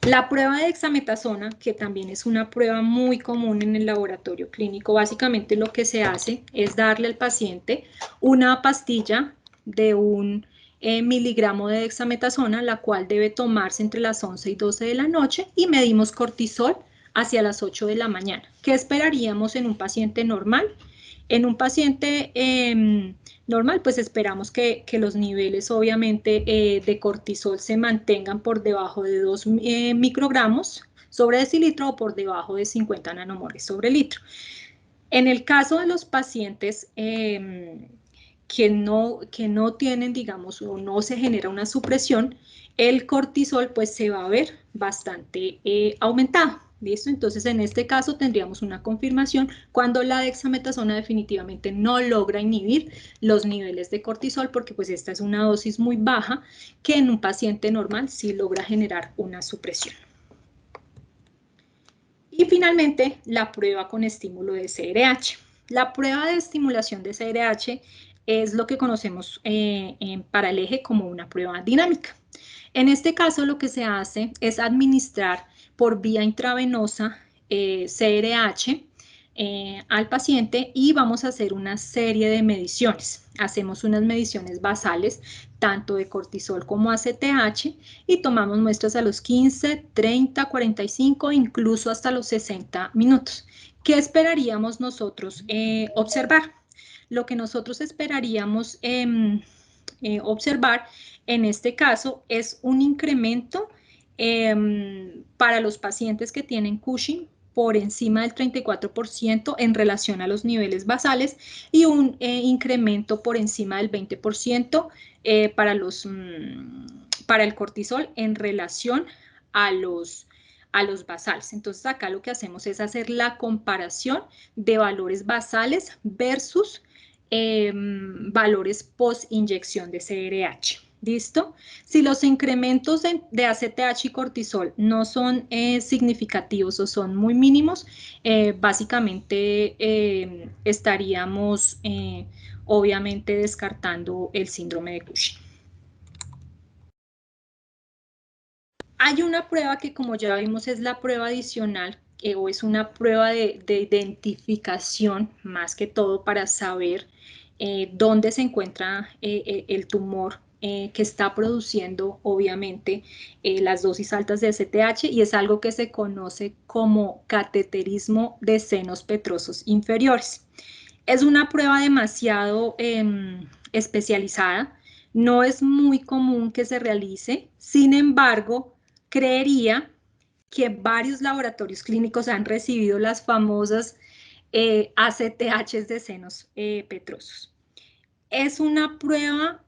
La prueba de dexametasona, que también es una prueba muy común en el laboratorio clínico, básicamente lo que se hace es darle al paciente una pastilla de un miligramo de dexametasona, la cual debe tomarse entre las 11 y 12 de la noche, y medimos cortisol hacia las 8 de la mañana. ¿Qué esperaríamos en un paciente normal? En un paciente normal, pues esperamos que los niveles obviamente de cortisol se mantengan por debajo de 2 microgramos sobre decilitro o por debajo de 50 nanomoles sobre litro. En el caso de los pacientes que no tienen, digamos, o no se genera una supresión, el cortisol pues se va a ver bastante aumentado. ¿Listo? Entonces, en este caso tendríamos una confirmación cuando la dexametasona definitivamente no logra inhibir los niveles de cortisol, porque pues esta es una dosis muy baja que en un paciente normal sí logra generar una supresión. Y finalmente, la prueba con estímulo de CRH. La prueba de estimulación de CRH es lo que conocemos para el eje como una prueba dinámica. En este caso, lo que se hace es administrar por vía intravenosa CRH al paciente y vamos a hacer una serie de mediciones. Hacemos unas mediciones basales, tanto de cortisol como ACTH, y tomamos muestras a los 15, 30, 45, incluso hasta los 60 minutos. ¿Qué esperaríamos nosotros observar? Lo que nosotros esperaríamos observar en este caso es un incremento para los pacientes que tienen Cushing por encima del 34% en relación a los niveles basales y un incremento por encima del 20% para el cortisol en relación a los basales. Entonces acá lo que hacemos es hacer la comparación de valores basales versus valores post-inyección de CRH. ¿Listo? Si los incrementos de ACTH y cortisol no son significativos o son muy mínimos, básicamente estaríamos obviamente descartando el síndrome de Cushing. Hay una prueba que, como ya vimos, es la prueba adicional o es una prueba de identificación más que todo para saber dónde se encuentra el tumor que está produciendo obviamente las dosis altas de ACTH, y es algo que se conoce como cateterismo de senos petrosos inferiores. Es una prueba demasiado especializada, no es muy común que se realice, sin embargo, creería que varios laboratorios clínicos han recibido las famosas ACTH de senos petrosos. Es una prueba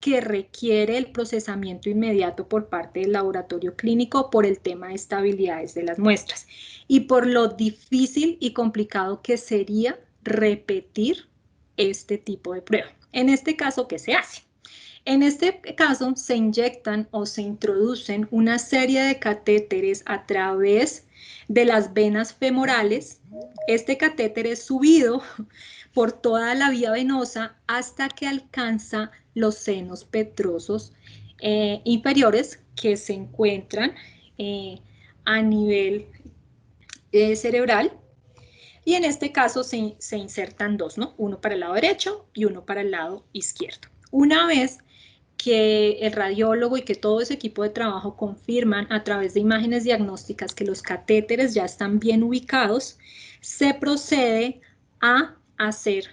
que requiere el procesamiento inmediato por parte del laboratorio clínico por el tema de estabilidades de las muestras y por lo difícil y complicado que sería repetir este tipo de prueba. En este caso, ¿qué se hace? En este caso, se inyectan o se introducen una serie de catéteres a través de las venas femorales. Este catéter es subido por toda la vía venosa hasta que alcanza los senos petrosos inferiores que se encuentran a nivel cerebral. Y en este caso se insertan dos, ¿no? Uno para el lado derecho y uno para el lado izquierdo. Una vez que el radiólogo y que todo ese equipo de trabajo confirman a través de imágenes diagnósticas que los catéteres ya están bien ubicados, se procede a hacer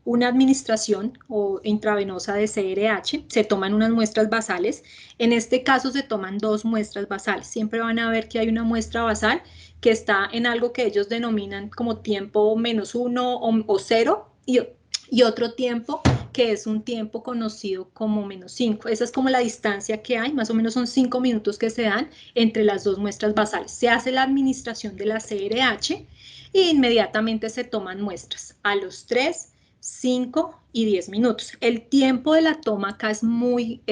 una administración o intravenosa de CRH, se toman unas muestras basales, en este caso se toman dos muestras basales, siempre van a ver que hay una muestra basal que está en algo que ellos denominan como tiempo -1 o 0 y otro tiempo que es un tiempo conocido como -5. Esa es como la distancia que hay, más o menos son 5 minutos que se dan entre las dos muestras basales. Se hace la administración de la CRH e inmediatamente se toman muestras a los 3, 5 y 10 minutos. El tiempo de la toma acá es muy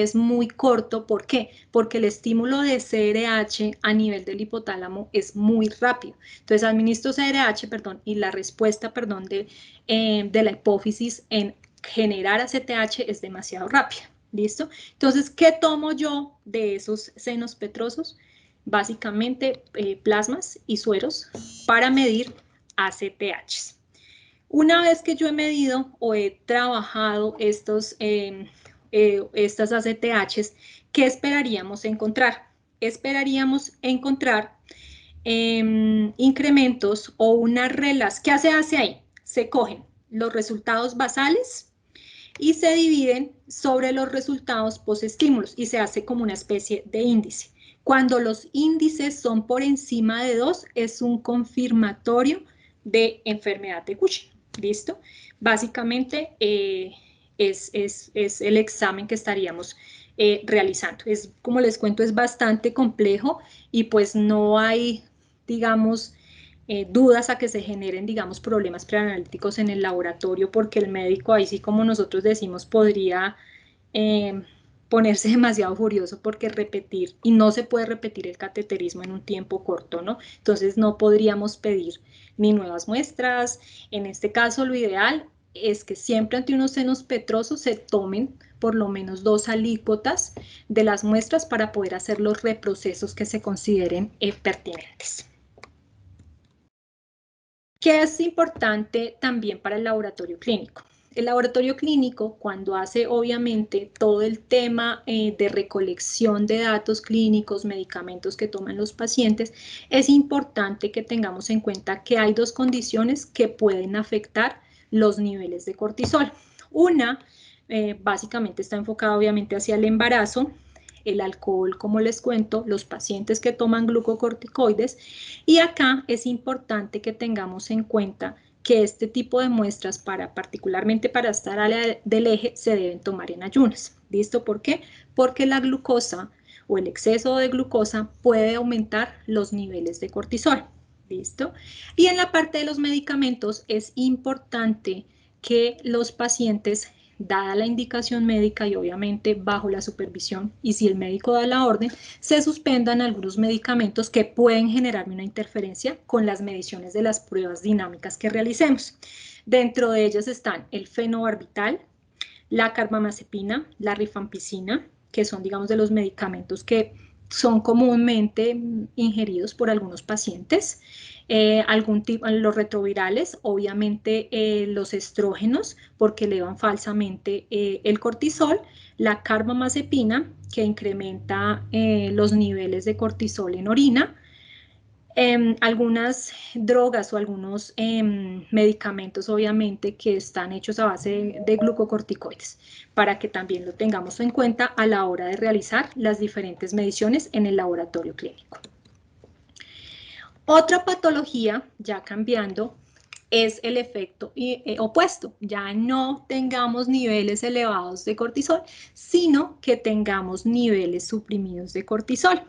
corto. ¿Por qué? Porque el estímulo de CRH a nivel del hipotálamo es muy rápido. Entonces administro CRH, y la respuesta, de la hipófisis en generar ACTH es demasiado rápida. ¿Listo? Entonces, ¿qué tomo yo de esos senos petrosos? Básicamente plasmas y sueros para medir ACTH. Una vez que yo he medido o he trabajado estas ACTHs, ¿qué esperaríamos encontrar? Esperaríamos encontrar incrementos o unas reglas. ¿Qué se hace ahí? Se cogen los resultados basales y se dividen sobre los resultados posestímulos y se hace como una especie de índice. Cuando los índices son por encima de 2, es un confirmatorio de enfermedad de Cushing. ¿Listo? Básicamente es el examen que estaríamos realizando. Como les cuento, es bastante complejo y pues no hay, digamos, dudas a que se generen, digamos, problemas preanalíticos en el laboratorio, porque el médico, ahí sí como nosotros decimos, podría ponerse demasiado furioso porque repetir, y no se puede repetir el cateterismo en un tiempo corto, ¿no? Entonces no podríamos pedir ni nuevas muestras. En este caso, lo ideal es que siempre ante unos senos petrosos se tomen por lo menos 2 alícuotas de las muestras para poder hacer los reprocesos que se consideren pertinentes. ¿Qué es importante también para el laboratorio clínico? El laboratorio clínico, cuando hace obviamente todo el tema de recolección de datos clínicos, medicamentos que toman los pacientes, es importante que tengamos en cuenta que hay 2 condiciones que pueden afectar los niveles de cortisol. Una, básicamente está enfocada obviamente hacia el embarazo, el alcohol, como les cuento, los pacientes que toman glucocorticoides, y acá es importante que tengamos en cuenta que este tipo de muestras, particularmente para estar área del eje, se deben tomar en ayunas. ¿Listo? ¿Por qué? Porque la glucosa o el exceso de glucosa puede aumentar los niveles de cortisol. ¿Listo? Y en la parte de los medicamentos es importante que los pacientes, dada la indicación médica y obviamente bajo la supervisión, y si el médico da la orden, se suspendan algunos medicamentos que pueden generar una interferencia con las mediciones de las pruebas dinámicas que realicemos. Dentro de ellas están el fenobarbital, la carbamazepina, la rifampicina, que son, digamos, de los medicamentos que son comúnmente ingeridos por algunos pacientes, los retrovirales, obviamente los estrógenos, porque elevan falsamente el cortisol, la carbamazepina, que incrementa los niveles de cortisol en orina, algunas drogas o algunos medicamentos, obviamente, que están hechos a base de glucocorticoides, para que también lo tengamos en cuenta a la hora de realizar las diferentes mediciones en el laboratorio clínico. Otra patología, ya cambiando, es el efecto opuesto. Ya no tengamos niveles elevados de cortisol, sino que tengamos niveles suprimidos de cortisol.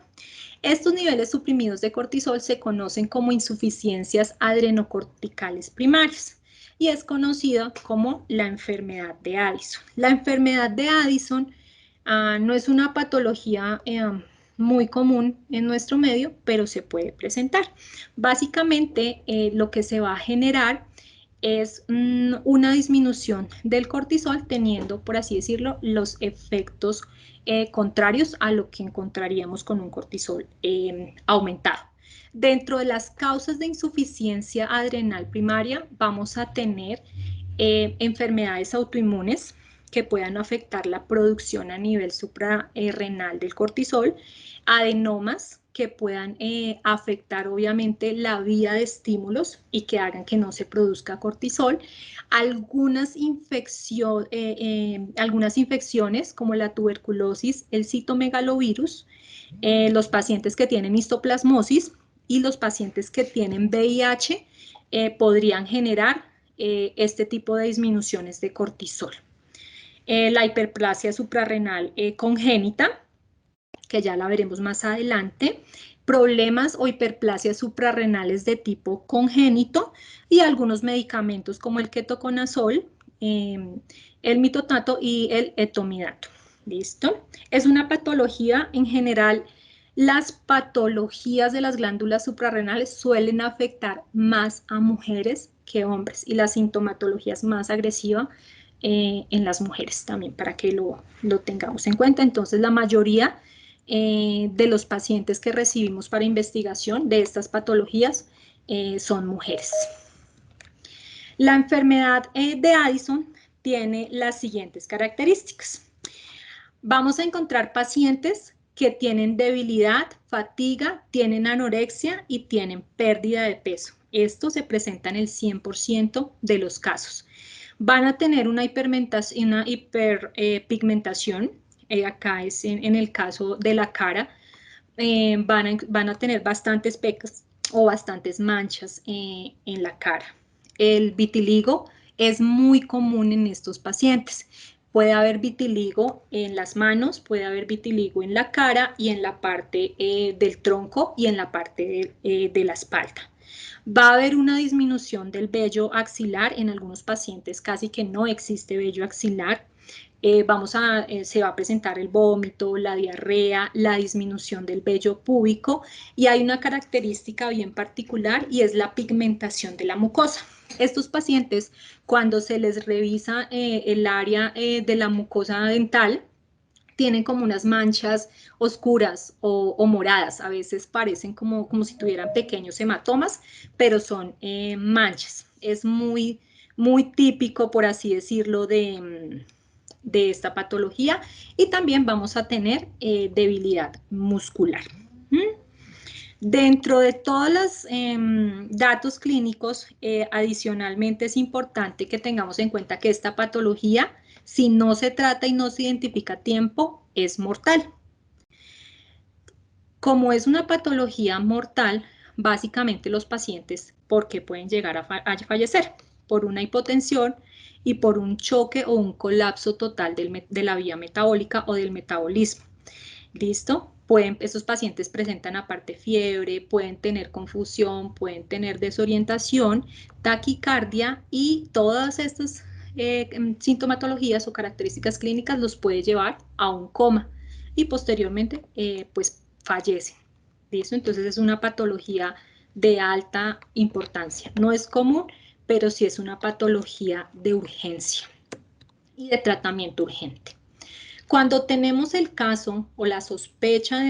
Estos niveles suprimidos de cortisol se conocen como insuficiencias adrenocorticales primarias y es conocida como la enfermedad de Addison. La enfermedad de Addison no es una patología muy común en nuestro medio, pero se puede presentar. Básicamente, lo que se va a generar es una disminución del cortisol, teniendo, por así decirlo, los efectos contrarios a lo que encontraríamos con un cortisol aumentado. Dentro de las causas de insuficiencia adrenal primaria vamos a tener enfermedades autoinmunes que puedan afectar la producción a nivel suprarrenal del cortisol, adenomas que puedan afectar obviamente la vía de estímulos y que hagan que no se produzca cortisol, algunas infecciones como la tuberculosis, el citomegalovirus, los pacientes que tienen histoplasmosis y los pacientes que tienen VIH podrían generar este tipo de disminuciones de cortisol. La hiperplasia suprarrenal congénita, que ya la veremos más adelante, problemas o hiperplasias suprarrenales de tipo congénito y algunos medicamentos como el ketoconazol, el mitotato y el etomidato. ¿Listo? Es una patología en general. Las patologías de las glándulas suprarrenales suelen afectar más a mujeres que hombres y la sintomatología es más agresiva en las mujeres también, para que lo tengamos en cuenta. Entonces, la mayoría de los pacientes que recibimos para investigación de estas patologías son mujeres. La enfermedad de Addison tiene las siguientes características. Vamos a encontrar pacientes que tienen debilidad, fatiga, tienen anorexia y tienen pérdida de peso. Esto se presenta en el 100% de los casos. Van a tener una hiperpigmentación, acá es en el caso de la cara, van a tener bastantes pecas o bastantes manchas en la cara. El vitiligo es muy común en estos pacientes. Puede haber vitiligo en las manos, puede haber vitiligo en la cara y en la parte del tronco y en la parte de la espalda. Va a haber una disminución del vello axilar, en algunos pacientes casi que no existe vello axilar. Se va a presentar el vómito, la diarrea, la disminución del vello púbico y hay una característica bien particular y es la pigmentación de la mucosa. Estos pacientes, cuando se les revisa el área de la mucosa dental, tienen como unas manchas oscuras o moradas, a veces parecen como si tuvieran pequeños hematomas, pero son manchas. Es muy típico, por así decirlo, de esta patología y también vamos a tener debilidad muscular. Dentro de todos los datos clínicos, adicionalmente es importante que tengamos en cuenta que esta patología, si no se trata y no se identifica a tiempo, es mortal. Como es una patología mortal, básicamente los pacientes, ¿por qué pueden llegar a fallecer? Por una hipotensión y por un choque o un colapso total de la vía metabólica o del metabolismo. ¿Listo? Estos pacientes presentan aparte fiebre, pueden tener confusión, pueden tener desorientación, taquicardia y todas estas sintomatologías o características clínicas los puede llevar a un coma y posteriormente pues fallecen. ¿Listo? Entonces es una patología de alta importancia. No es común, pero sí es una patología de urgencia y de tratamiento urgente. Cuando tenemos el caso o la sospecha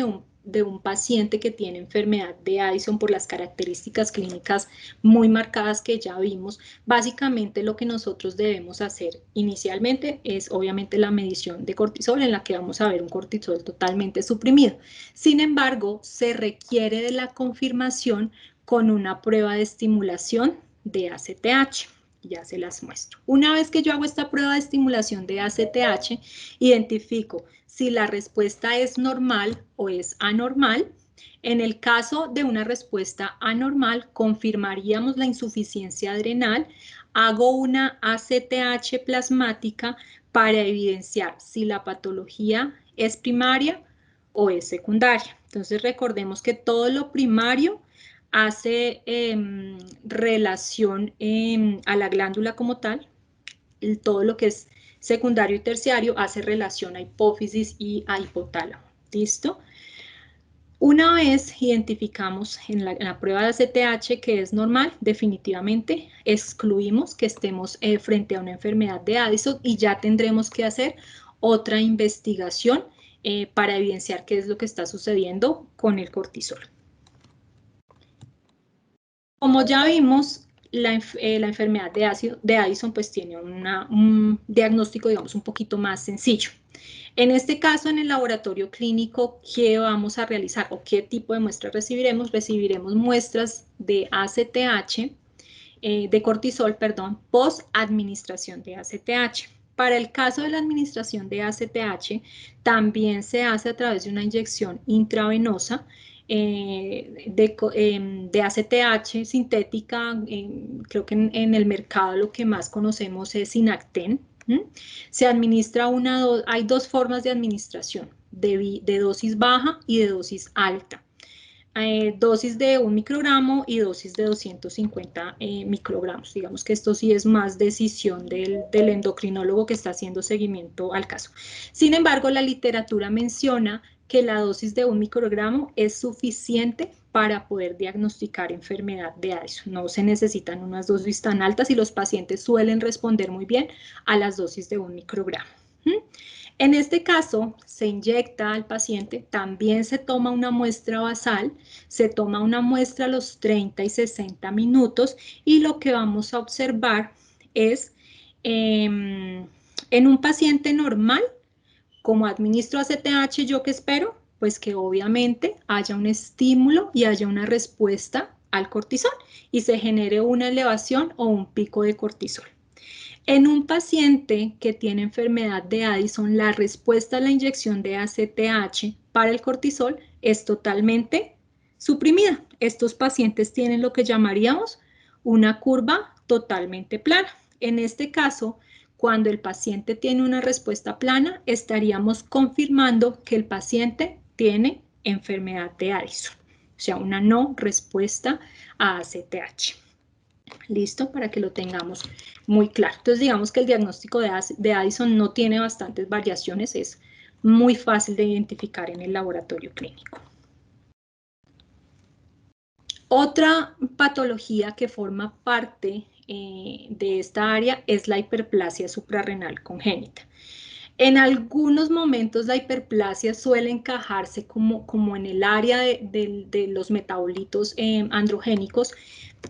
de un paciente que tiene enfermedad de Addison por las características clínicas muy marcadas que ya vimos, básicamente lo que nosotros debemos hacer inicialmente es obviamente la medición de cortisol, en la que vamos a ver un cortisol totalmente suprimido. Sin embargo, se requiere de la confirmación con una prueba de estimulación de ACTH. Ya se las muestro. Una vez que yo hago esta prueba de estimulación de ACTH, identifico si la respuesta es normal o es anormal. En el caso de una respuesta anormal, confirmaríamos la insuficiencia adrenal. Hago una ACTH plasmática para evidenciar si la patología es primaria o es secundaria. Entonces recordemos que todo lo primario hace relación a la glándula como tal, todo lo que es secundario y terciario hace relación a hipófisis y a hipotálamo. ¿Listo? Una vez identificamos en la prueba de ACTH que es normal, definitivamente excluimos que estemos frente a una enfermedad de Addison y ya tendremos que hacer otra investigación para evidenciar qué es lo que está sucediendo con el cortisol. Como ya vimos, la enfermedad de Addison pues tiene un diagnóstico, digamos, un poquito más sencillo. En este caso, en el laboratorio clínico, ¿qué vamos a realizar o qué tipo de muestras recibiremos? Recibiremos muestras de ACTH, de cortisol, perdón, post administración de ACTH. Para el caso de la administración de ACTH, también se hace a través de una inyección intravenosa de ACTH sintética. Creo que en el mercado lo que más conocemos es Sinacten. Se administra hay dos formas de administración, de dosis baja y de dosis alta. Dosis de 1 microgramo y dosis de 250 microgramos. Digamos que esto sí es más decisión del endocrinólogo que está haciendo seguimiento al caso. Sin embargo, la literatura menciona que la dosis de 1 microgramo es suficiente para poder diagnosticar enfermedad de Addison. No se necesitan unas dosis tan altas y los pacientes suelen responder muy bien a las dosis de 1 microgramo. En este caso, se inyecta al paciente, también se toma una muestra basal, se toma una muestra a los 30 y 60 minutos y lo que vamos a observar es en un paciente normal, como administro ACTH, ¿yo qué espero? Pues que obviamente haya un estímulo y haya una respuesta al cortisol y se genere una elevación o un pico de cortisol. En un paciente que tiene enfermedad de Addison, la respuesta a la inyección de ACTH para el cortisol es totalmente suprimida. Estos pacientes tienen lo que llamaríamos una curva totalmente plana. En este caso, Cuando el paciente tiene una respuesta plana, estaríamos confirmando que el paciente tiene enfermedad de Addison, o sea, una no respuesta a ACTH. Listo, para que lo tengamos muy claro. Entonces, digamos que el diagnóstico de Addison no tiene bastantes variaciones, es muy fácil de identificar en el laboratorio clínico. Otra patología que forma parte de esta área es la hiperplasia suprarrenal congénita. En algunos momentos la hiperplasia suele encajarse como en el área de los metabolitos androgénicos,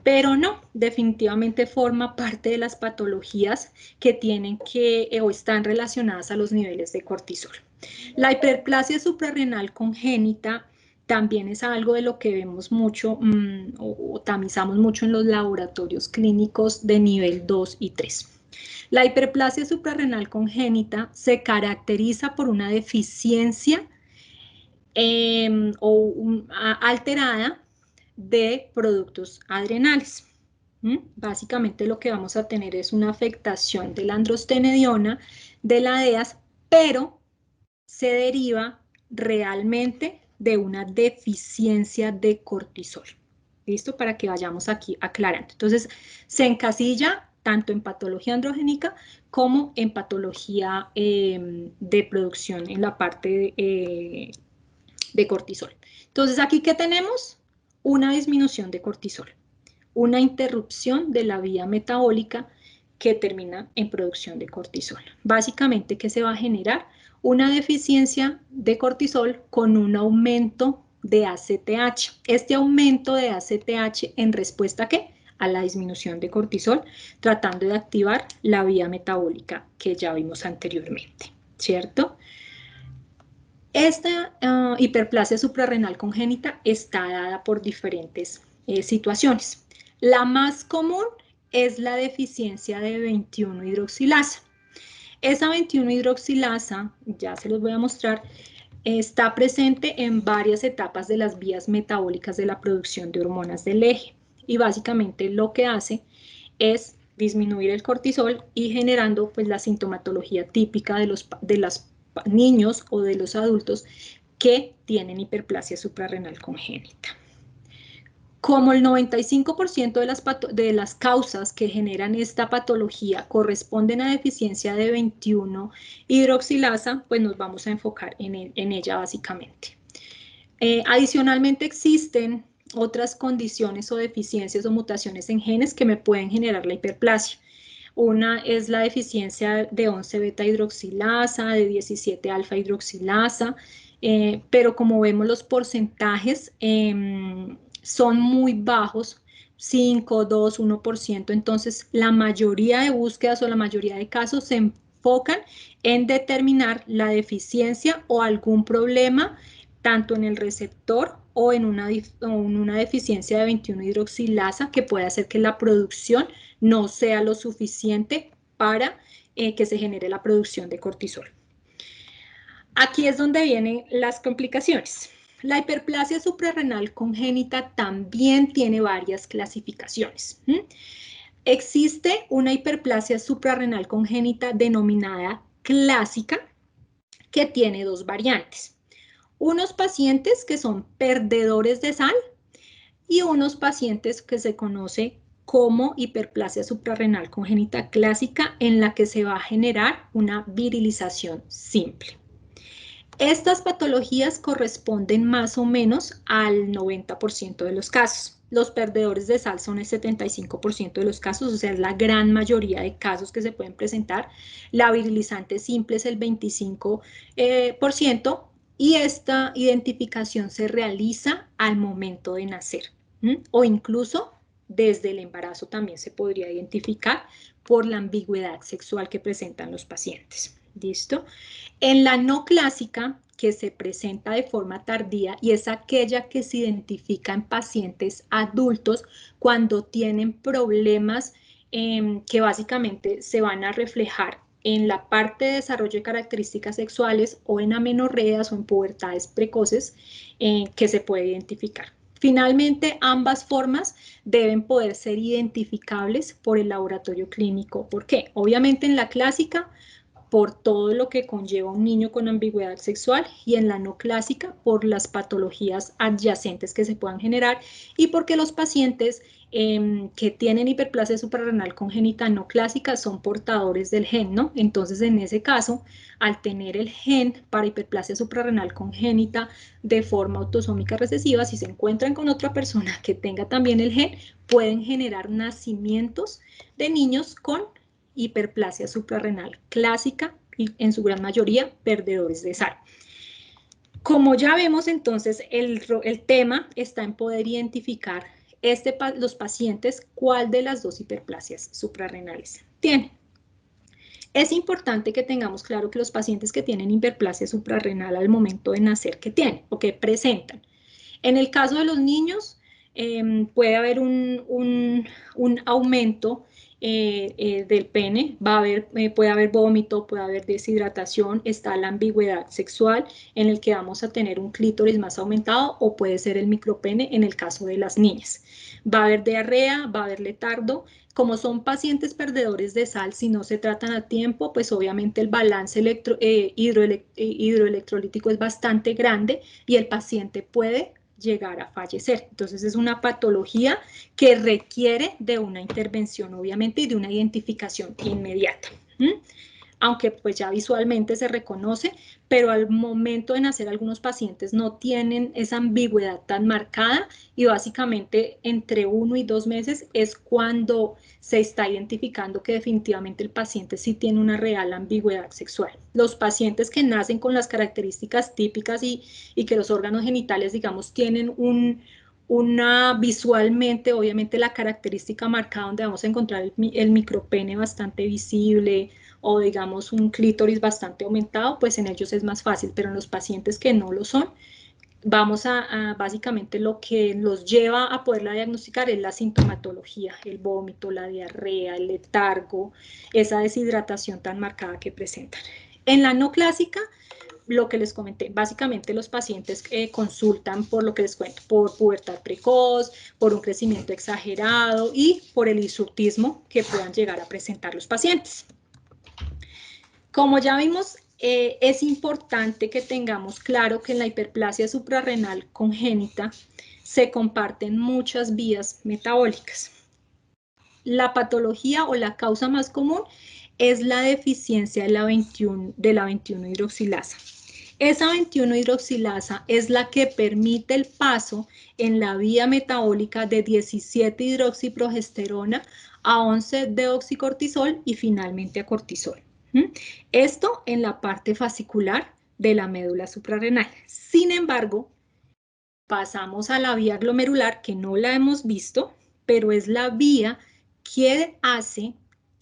pero no, definitivamente forma parte de las patologías que tienen o están relacionadas a los niveles de cortisol. La hiperplasia suprarrenal congénita también es algo de lo que vemos mucho o tamizamos mucho en los laboratorios clínicos de nivel 2 y 3. La hiperplasia suprarrenal congénita se caracteriza por una deficiencia alterada de productos adrenales. Básicamente lo que vamos a tener es una afectación de la androstenediona, de la DEAS, pero se deriva realmente de una deficiencia de cortisol. ¿Listo? Para que vayamos aquí aclarando. Entonces, se encasilla tanto en patología androgénica como en patología de producción en la parte de cortisol. Entonces, aquí, ¿qué tenemos? Una disminución de cortisol, una interrupción de la vía metabólica que termina en producción de cortisol. Básicamente, ¿qué se va a generar? Una deficiencia de cortisol con un aumento de ACTH. Este aumento de ACTH en respuesta ¿a qué? A la disminución de cortisol, tratando de activar la vía metabólica que ya vimos anteriormente, ¿cierto? Esta hiperplasia suprarrenal congénita está dada por diferentes situaciones. La más común es la deficiencia de 21-hidroxilasa. Esa 21-hidroxilasa, ya se los voy a mostrar, está presente en varias etapas de las vías metabólicas de la producción de hormonas del eje. Y básicamente lo que hace es disminuir el cortisol y generando pues la sintomatología típica de los niños o de los adultos que tienen hiperplasia suprarrenal congénita. Como el 95% de las causas que generan esta patología corresponden a deficiencia de 21-hidroxilasa, pues nos vamos a enfocar en ella básicamente. Adicionalmente existen otras condiciones o deficiencias o mutaciones en genes que me pueden generar la hiperplasia. Una es la deficiencia de 11-beta-hidroxilasa, de 17-alfa-hidroxilasa, pero como vemos los porcentajes son muy bajos, 5, 2, 1%, entonces la mayoría de búsquedas o la mayoría de casos se enfocan en determinar la deficiencia o algún problema tanto en el receptor o en una deficiencia de 21-hidroxilasa que puede hacer que la producción no sea lo suficiente para que se genere la producción de cortisol. Aquí es donde vienen las complicaciones. La hiperplasia suprarrenal congénita también tiene varias clasificaciones. Existe una hiperplasia suprarrenal congénita denominada clásica que tiene dos variantes. Unos pacientes que son perdedores de sal y unos pacientes que se conoce como hiperplasia suprarrenal congénita clásica en la que se va a generar una virilización simple. Estas patologías corresponden más o menos al 90% de los casos. Los perdedores de sal son el 75% de los casos, o sea, es la gran mayoría de casos que se pueden presentar. La virilizante simple es el 25%, y esta identificación se realiza al momento de nacer, o incluso desde el embarazo también se podría identificar por la ambigüedad sexual que presentan los pacientes. ¿Listo? En la no clásica, que se presenta de forma tardía y es aquella que se identifica en pacientes adultos cuando tienen problemas que básicamente se van a reflejar en la parte de desarrollo de características sexuales o en amenorreas o en pubertades precoces que se puede identificar. Finalmente, ambas formas deben poder ser identificables por el laboratorio clínico. ¿Por qué? Obviamente en la clásica, por todo lo que conlleva un niño con ambigüedad sexual, y en la no clásica por las patologías adyacentes que se puedan generar y porque los pacientes que tienen hiperplasia suprarrenal congénita no clásica son portadores del gen, ¿no? Entonces, en ese caso, al tener el gen para hiperplasia suprarrenal congénita de forma autosómica recesiva, si se encuentran con otra persona que tenga también el gen, pueden generar nacimientos de niños con hiperplasia suprarrenal clásica y en su gran mayoría perdedores de sal. Como ya vemos, entonces, el tema está en poder identificar los pacientes cuál de las dos hiperplasias suprarrenales tienen. Es importante que tengamos claro que los pacientes que tienen hiperplasia suprarrenal al momento de nacer, ¿qué tienen o qué presentan? En el caso de los niños, puede haber un aumento del pene, puede haber vómito, puede haber deshidratación, está la ambigüedad sexual en el que vamos a tener un clítoris más aumentado o puede ser el micropene en el caso de las niñas. Va a haber diarrea, va a haber letargo. Como son pacientes perdedores de sal, si no se tratan a tiempo, pues obviamente el balance hidroelectrolítico es bastante grande y el paciente puede llegar a fallecer. Entonces es una patología que requiere de una intervención, obviamente, y de una identificación inmediata. Aunque pues ya visualmente se reconoce, pero al momento de nacer algunos pacientes no tienen esa ambigüedad tan marcada y básicamente entre 1 y 2 meses es cuando se está identificando que definitivamente el paciente sí tiene una real ambigüedad sexual. Los pacientes que nacen con las características típicas y que los órganos genitales, digamos, tienen visualmente, obviamente la característica marcada donde vamos a encontrar el micropene bastante visible o digamos un clítoris bastante aumentado, pues en ellos es más fácil, pero en los pacientes que no lo son, vamos básicamente lo que los lleva a poderla diagnosticar es la sintomatología, el vómito, la diarrea, el letargo, esa deshidratación tan marcada que presentan. En la no clásica, lo que les comenté, básicamente los pacientes consultan por lo que les cuento, por pubertad precoz, por un crecimiento exagerado y por el hirsutismo que puedan llegar a presentar los pacientes. Como ya vimos, es importante que tengamos claro que en la hiperplasia suprarrenal congénita se comparten muchas vías metabólicas. La patología o la causa más común es la deficiencia de la 21 hidroxilasa. Esa 21 hidroxilasa es la que permite el paso en la vía metabólica de 17 hidroxiprogesterona a 11 deoxicortisol y finalmente a cortisol. Esto en la parte fascicular de la médula suprarrenal. Sin embargo, pasamos a la vía glomerular, que no la hemos visto, pero es la vía que hace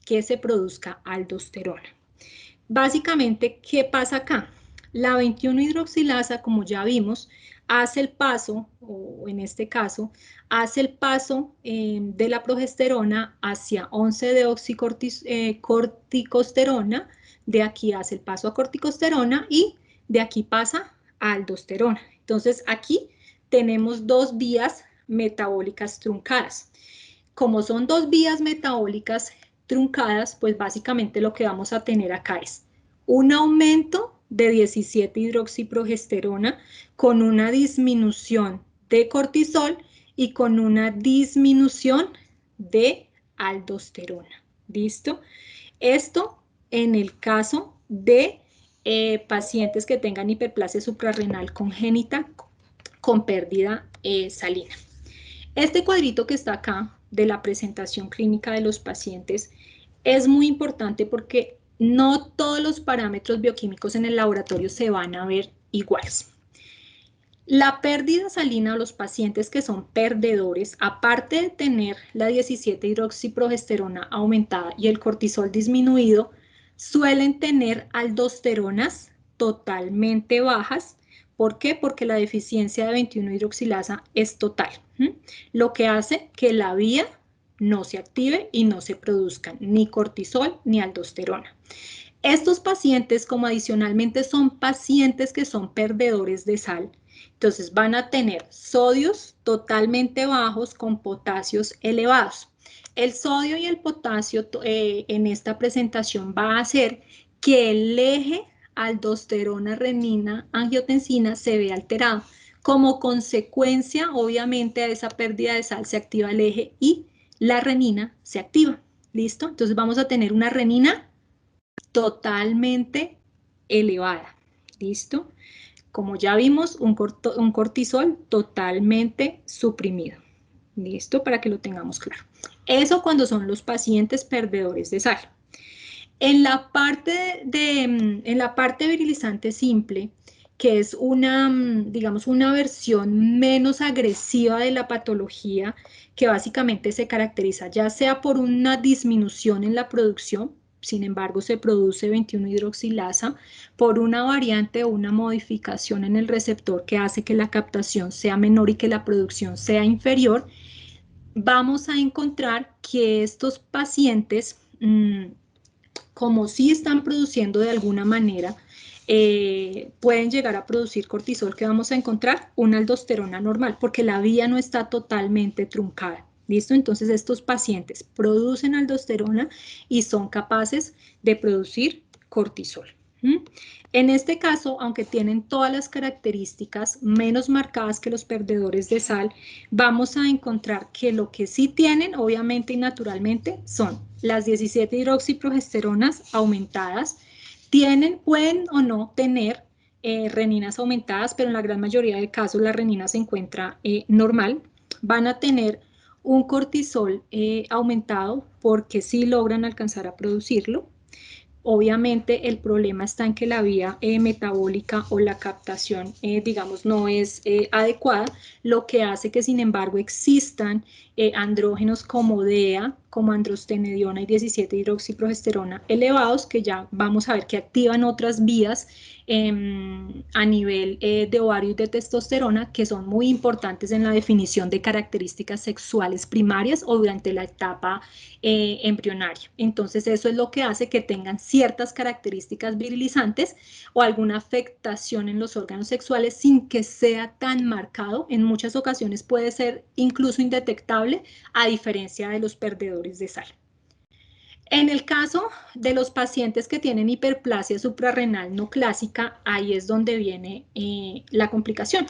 que se produzca aldosterona. Básicamente, ¿qué pasa acá? La 21 hidroxilasa, como ya vimos, hace el paso, o en este caso, hace el paso de la progesterona hacia 11 deoxicorticosterona, de aquí hace el paso a corticosterona y de aquí pasa a aldosterona. Entonces, aquí tenemos dos vías metabólicas truncadas. Como son dos vías metabólicas truncadas, pues básicamente lo que vamos a tener acá es un aumento de 17 hidroxiprogesterona con una disminución de cortisol y con una disminución de aldosterona. ¿Listo? Esto en el caso de pacientes que tengan hiperplasia suprarrenal congénita con pérdida salina. Este cuadrito que está acá de la presentación clínica de los pacientes es muy importante porque no todos los parámetros bioquímicos en el laboratorio se van a ver iguales. La pérdida salina o los pacientes que son perdedores, aparte de tener la 17 hidroxiprogesterona aumentada y el cortisol disminuido, suelen tener aldosteronas totalmente bajas. ¿Por qué? Porque la deficiencia de 21 hidroxilasa es total, lo que hace que la vía no se active y no se produzcan ni cortisol ni aldosterona. Estos pacientes, como adicionalmente son pacientes que son perdedores de sal, Entonces van a tener sodios totalmente bajos con potasios elevados. El sodio y el potasio en esta presentación va a hacer que el eje aldosterona, renina, angiotensina se vea alterado. Como consecuencia, obviamente, a esa pérdida de sal se activa el eje y la renina se activa. ¿Listo? Entonces vamos a tener una renina totalmente elevada. ¿Listo? Como ya vimos, un cortisol totalmente suprimido. ¿Listo? Para que lo tengamos claro. Eso cuando son los pacientes perdedores de sal. En la parte virilizante simple, que es una, digamos, una versión menos agresiva de la patología, que básicamente se caracteriza ya sea por una disminución en la producción, sin embargo se produce 21-hidroxilasa, por una variante o una modificación en el receptor que hace que la captación sea menor y que la producción sea inferior, vamos a encontrar que estos pacientes, como sí están produciendo de alguna manera, pueden llegar a producir cortisol, que vamos a encontrar una aldosterona normal, porque la vía no está totalmente truncada. ¿Listo? Entonces estos pacientes producen aldosterona y son capaces de producir cortisol. En este caso, aunque tienen todas las características menos marcadas que los perdedores de sal, vamos a encontrar que lo que sí tienen, obviamente y naturalmente, son las 17-hidroxiprogesteronas aumentadas, pueden o no tener reninas aumentadas, pero en la gran mayoría de casos la renina se encuentra normal. Van a tener un cortisol aumentado porque sí logran alcanzar a producirlo. Obviamente el problema está en que la vía metabólica o la captación, digamos, no es adecuada, lo que hace que sin embargo existan andrógenos como DEA, como androstenediona y 17-hidroxiprogesterona elevados, que ya vamos a ver que activan otras vías a nivel de ovario y de testosterona, que son muy importantes en la definición de características sexuales primarias o durante la etapa embrionaria. Entonces eso es lo que hace que tengan ciertas características virilizantes o alguna afectación en los órganos sexuales sin que sea tan marcado. En muchas ocasiones puede ser incluso indetectable, a diferencia de los perdedores de sal. En el caso de los pacientes que tienen hiperplasia suprarrenal no clásica, ahí es donde viene la complicación,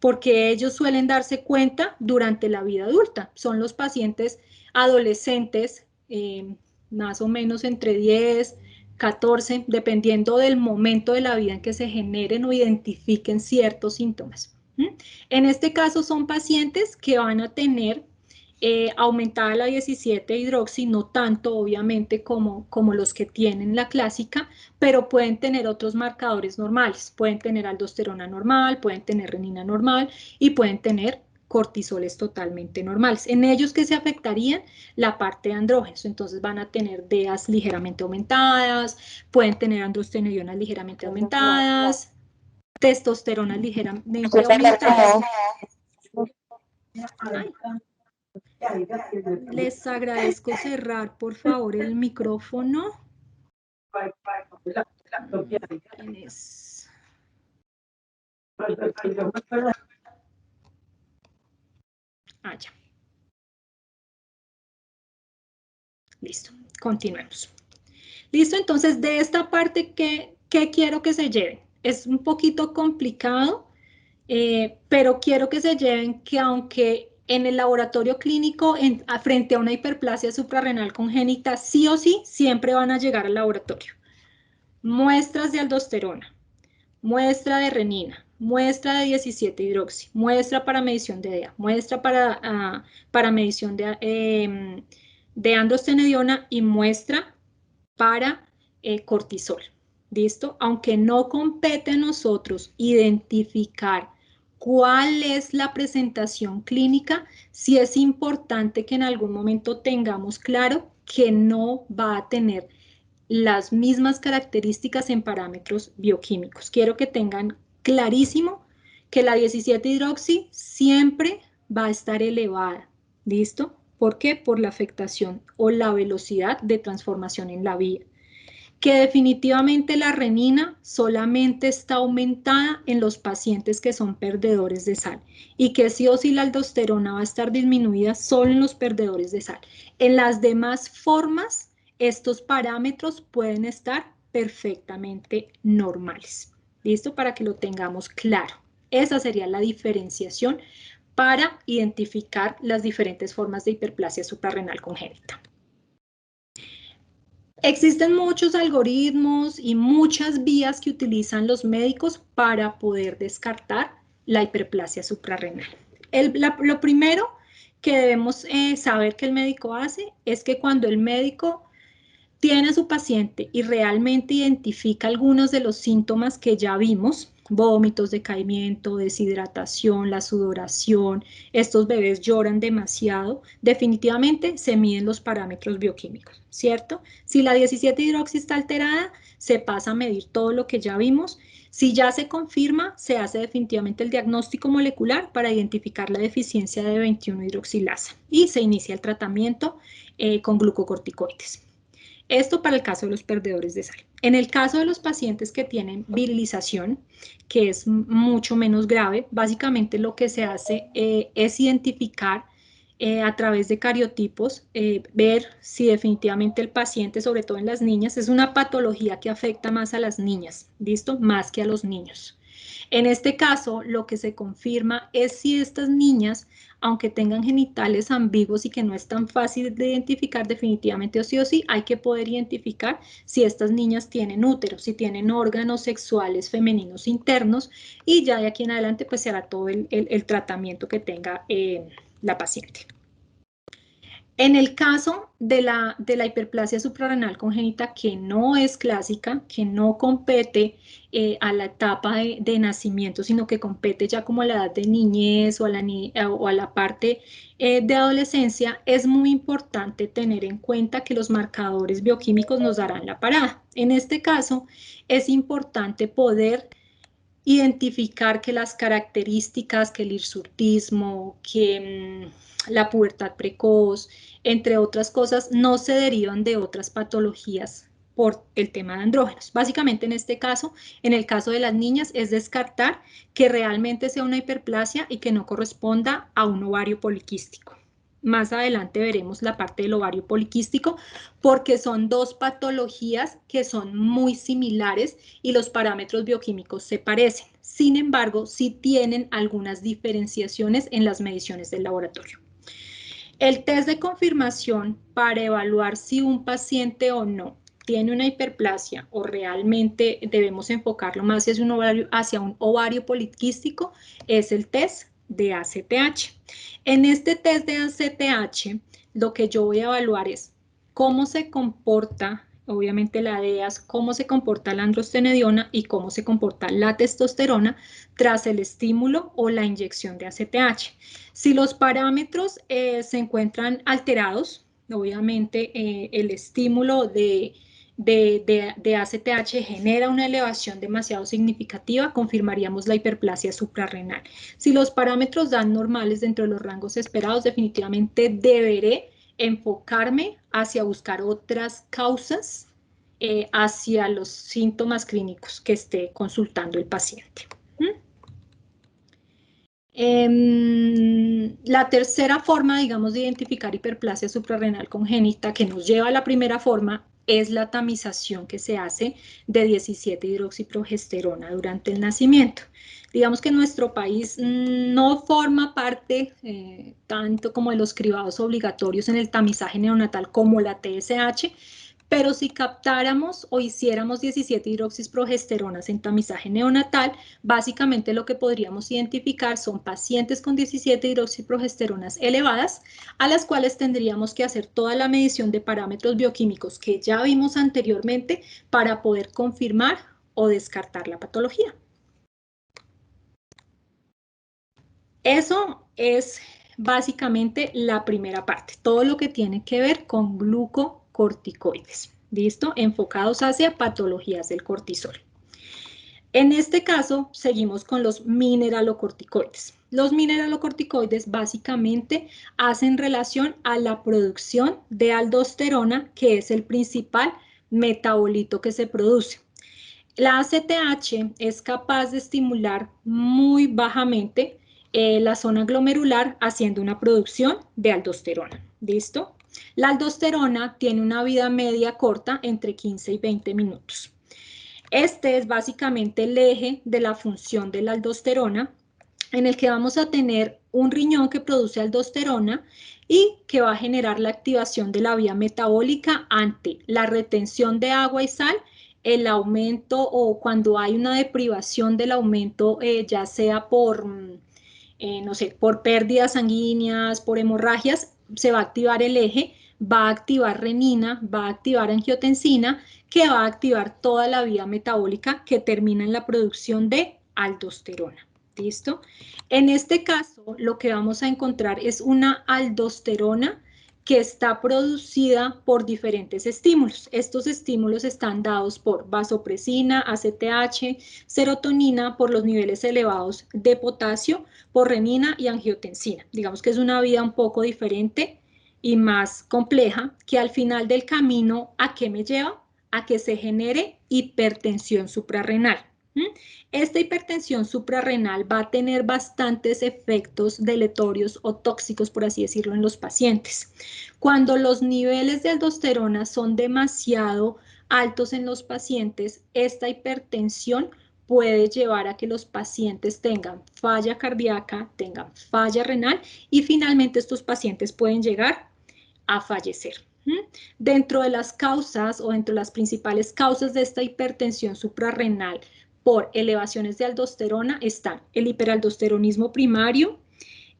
porque ellos suelen darse cuenta durante la vida adulta. Son los pacientes adolescentes, más o menos entre 10, 14, dependiendo del momento de la vida en que se generen o identifiquen ciertos síntomas. En este caso son pacientes que van a tener aumentada la 17-hidroxi, no tanto obviamente como los que tienen la clásica, pero pueden tener otros marcadores normales, pueden tener aldosterona normal, pueden tener renina normal y pueden tener cortisoles totalmente normales. En ellos que se afectarían la parte de andrógenos, entonces van a tener DEAs ligeramente aumentadas, pueden tener androstenedionas ligeramente aumentadas, testosterona ligeramente aumentadas. Ay. Les agradezco cerrar, por favor, el micrófono. Ya. Listo, continuemos. Listo, entonces de esta parte, ¿qué quiero que se lleven? Es un poquito complicado, pero quiero que se lleven que aunque en el laboratorio clínico, frente a una hiperplasia suprarrenal congénita, sí o sí, siempre van a llegar al laboratorio. Muestras de aldosterona, muestra de renina, muestra de 17-hidroxi, muestra para medición de DEA, muestra para medición de androstenediona y muestra para cortisol. ¿Listo? Aunque no compete a nosotros identificar cuál es la presentación clínica, sí es importante que en algún momento tengamos claro que no va a tener las mismas características en parámetros bioquímicos. Quiero que tengan clarísimo que la 17-hidroxi siempre va a estar elevada. ¿Listo? ¿Por qué? Por la afectación o la velocidad de transformación en la vía. que definitivamente la renina solamente está aumentada en los pacientes que son perdedores de sal y que sí o sí la aldosterona va a estar disminuida solo en los perdedores de sal. En las demás formas, estos parámetros pueden estar perfectamente normales. ¿Listo? Para que lo tengamos claro. Esa sería la diferenciación para identificar las diferentes formas de hiperplasia suprarrenal congénita. Existen muchos algoritmos y muchas vías que utilizan los médicos para poder descartar la hiperplasia suprarrenal. Lo primero que debemos saber que el médico hace es que cuando el médico tiene a su paciente y realmente identifica algunos de los síntomas que ya vimos, vómitos, decaimiento, deshidratación, la sudoración, estos bebés lloran demasiado, definitivamente se miden los parámetros bioquímicos, ¿cierto? Si la 17-hidroxi está alterada, se pasa a medir todo lo que ya vimos. Si ya se confirma, se hace definitivamente el diagnóstico molecular para identificar la deficiencia de 21-hidroxilasa y se inicia el tratamiento con glucocorticoides. Esto para el caso de los perdedores de sal. En el caso de los pacientes que tienen virilización, que es mucho menos grave, básicamente lo que se hace es identificar a través de cariotipos, ver si definitivamente el paciente, sobre todo en las niñas, es una patología que afecta más a las niñas, ¿listo? Más que a los niños. En este caso, lo que se confirma es si estas niñas, aunque tengan genitales ambiguos y que no es tan fácil de identificar definitivamente o sí, hay que poder identificar si estas niñas tienen útero, si tienen órganos sexuales femeninos internos y ya de aquí en adelante pues se hará todo el tratamiento que tenga la paciente. En el caso de la hiperplasia suprarrenal congénita, que no es clásica, que no compete a la etapa de nacimiento, sino que compete ya como a la edad de niñez o a la parte de adolescencia, es muy importante tener en cuenta que los marcadores bioquímicos nos darán la parada. En este caso, es importante poder identificar que las características, que el hirsutismo, que la pubertad precoz, entre otras cosas, no se derivan de otras patologías por el tema de andrógenos. Básicamente en este caso, en el caso de las niñas, es descartar que realmente sea una hiperplasia y que no corresponda a un ovario poliquístico. Más adelante veremos la parte del ovario poliquístico porque son dos patologías que son muy similares y los parámetros bioquímicos se parecen. Sin embargo, sí tienen algunas diferenciaciones en las mediciones del laboratorio. El test de confirmación para evaluar si un paciente o no tiene una hiperplasia o realmente debemos enfocarlo más hacia un ovario poliquístico es el test de ACTH. En este test de ACTH, lo que yo voy a evaluar es cómo se comporta, obviamente la DEAS, cómo se comporta la androstenediona y cómo se comporta la testosterona tras el estímulo o la inyección de ACTH. Si los parámetros se encuentran alterados, obviamente el estímulo de ACTH genera una elevación demasiado significativa, confirmaríamos la hiperplasia suprarrenal. Si los parámetros dan normales dentro de los rangos esperados, definitivamente deberé enfocarme hacia buscar otras causas hacia los síntomas clínicos que esté consultando el paciente. La tercera forma, digamos, de identificar hiperplasia suprarrenal congénita que nos lleva a la primera forma es la tamización que se hace de 17-hidroxiprogesterona durante el nacimiento. Digamos que en nuestro país no forma parte tanto como de los cribados obligatorios en el tamizaje neonatal como la TSH, pero si captáramos o hiciéramos 17-hidroxisprogesteronas en tamizaje neonatal, básicamente lo que podríamos identificar son pacientes con 17-hidroxiprogesteronas elevadas, a las cuales tendríamos que hacer toda la medición de parámetros bioquímicos que ya vimos anteriormente para poder confirmar o descartar la patología. Eso es básicamente la primera parte, todo lo que tiene que ver con glucocorticoides, ¿listo? Enfocados hacia patologías del cortisol. En este caso, seguimos con los mineralocorticoides. Los mineralocorticoides básicamente hacen relación a la producción de aldosterona, que es el principal metabolito que se produce. La ACTH es capaz de estimular muy bajamente la zona glomerular haciendo una producción de aldosterona. ¿Listo? La aldosterona tiene una vida media corta entre 15 y 20 minutos. Este es básicamente el eje de la función de la aldosterona, en el que vamos a tener un riñón que produce aldosterona y que va a generar la activación de la vía metabólica ante la retención de agua y sal, el aumento o cuando hay una deprivación del aumento, ya sea por, no sé, por pérdidas sanguíneas, por hemorragias, se va a activar el eje, va a activar renina, va a activar angiotensina, que va a activar toda la vía metabólica que termina en la producción de aldosterona. ¿Listo? En este caso, lo que vamos a encontrar es una aldosterona que está producida por diferentes estímulos. Estos estímulos están dados por vasopresina, ACTH, serotonina, por los niveles elevados de potasio, por renina y angiotensina. Digamos que es una vía un poco diferente y más compleja, que al final del camino, ¿a qué me lleva? A que se genere hipertensión suprarrenal. Esta hipertensión suprarrenal va a tener bastantes efectos deletorios o tóxicos, por así decirlo, en los pacientes. Cuando los niveles de aldosterona son demasiado altos en los pacientes, esta hipertensión puede llevar a que los pacientes tengan falla cardíaca, tengan falla renal y finalmente estos pacientes pueden llegar a fallecer. Dentro de las causas o dentro de las principales causas de esta hipertensión suprarrenal por elevaciones de aldosterona están el hiperaldosteronismo primario,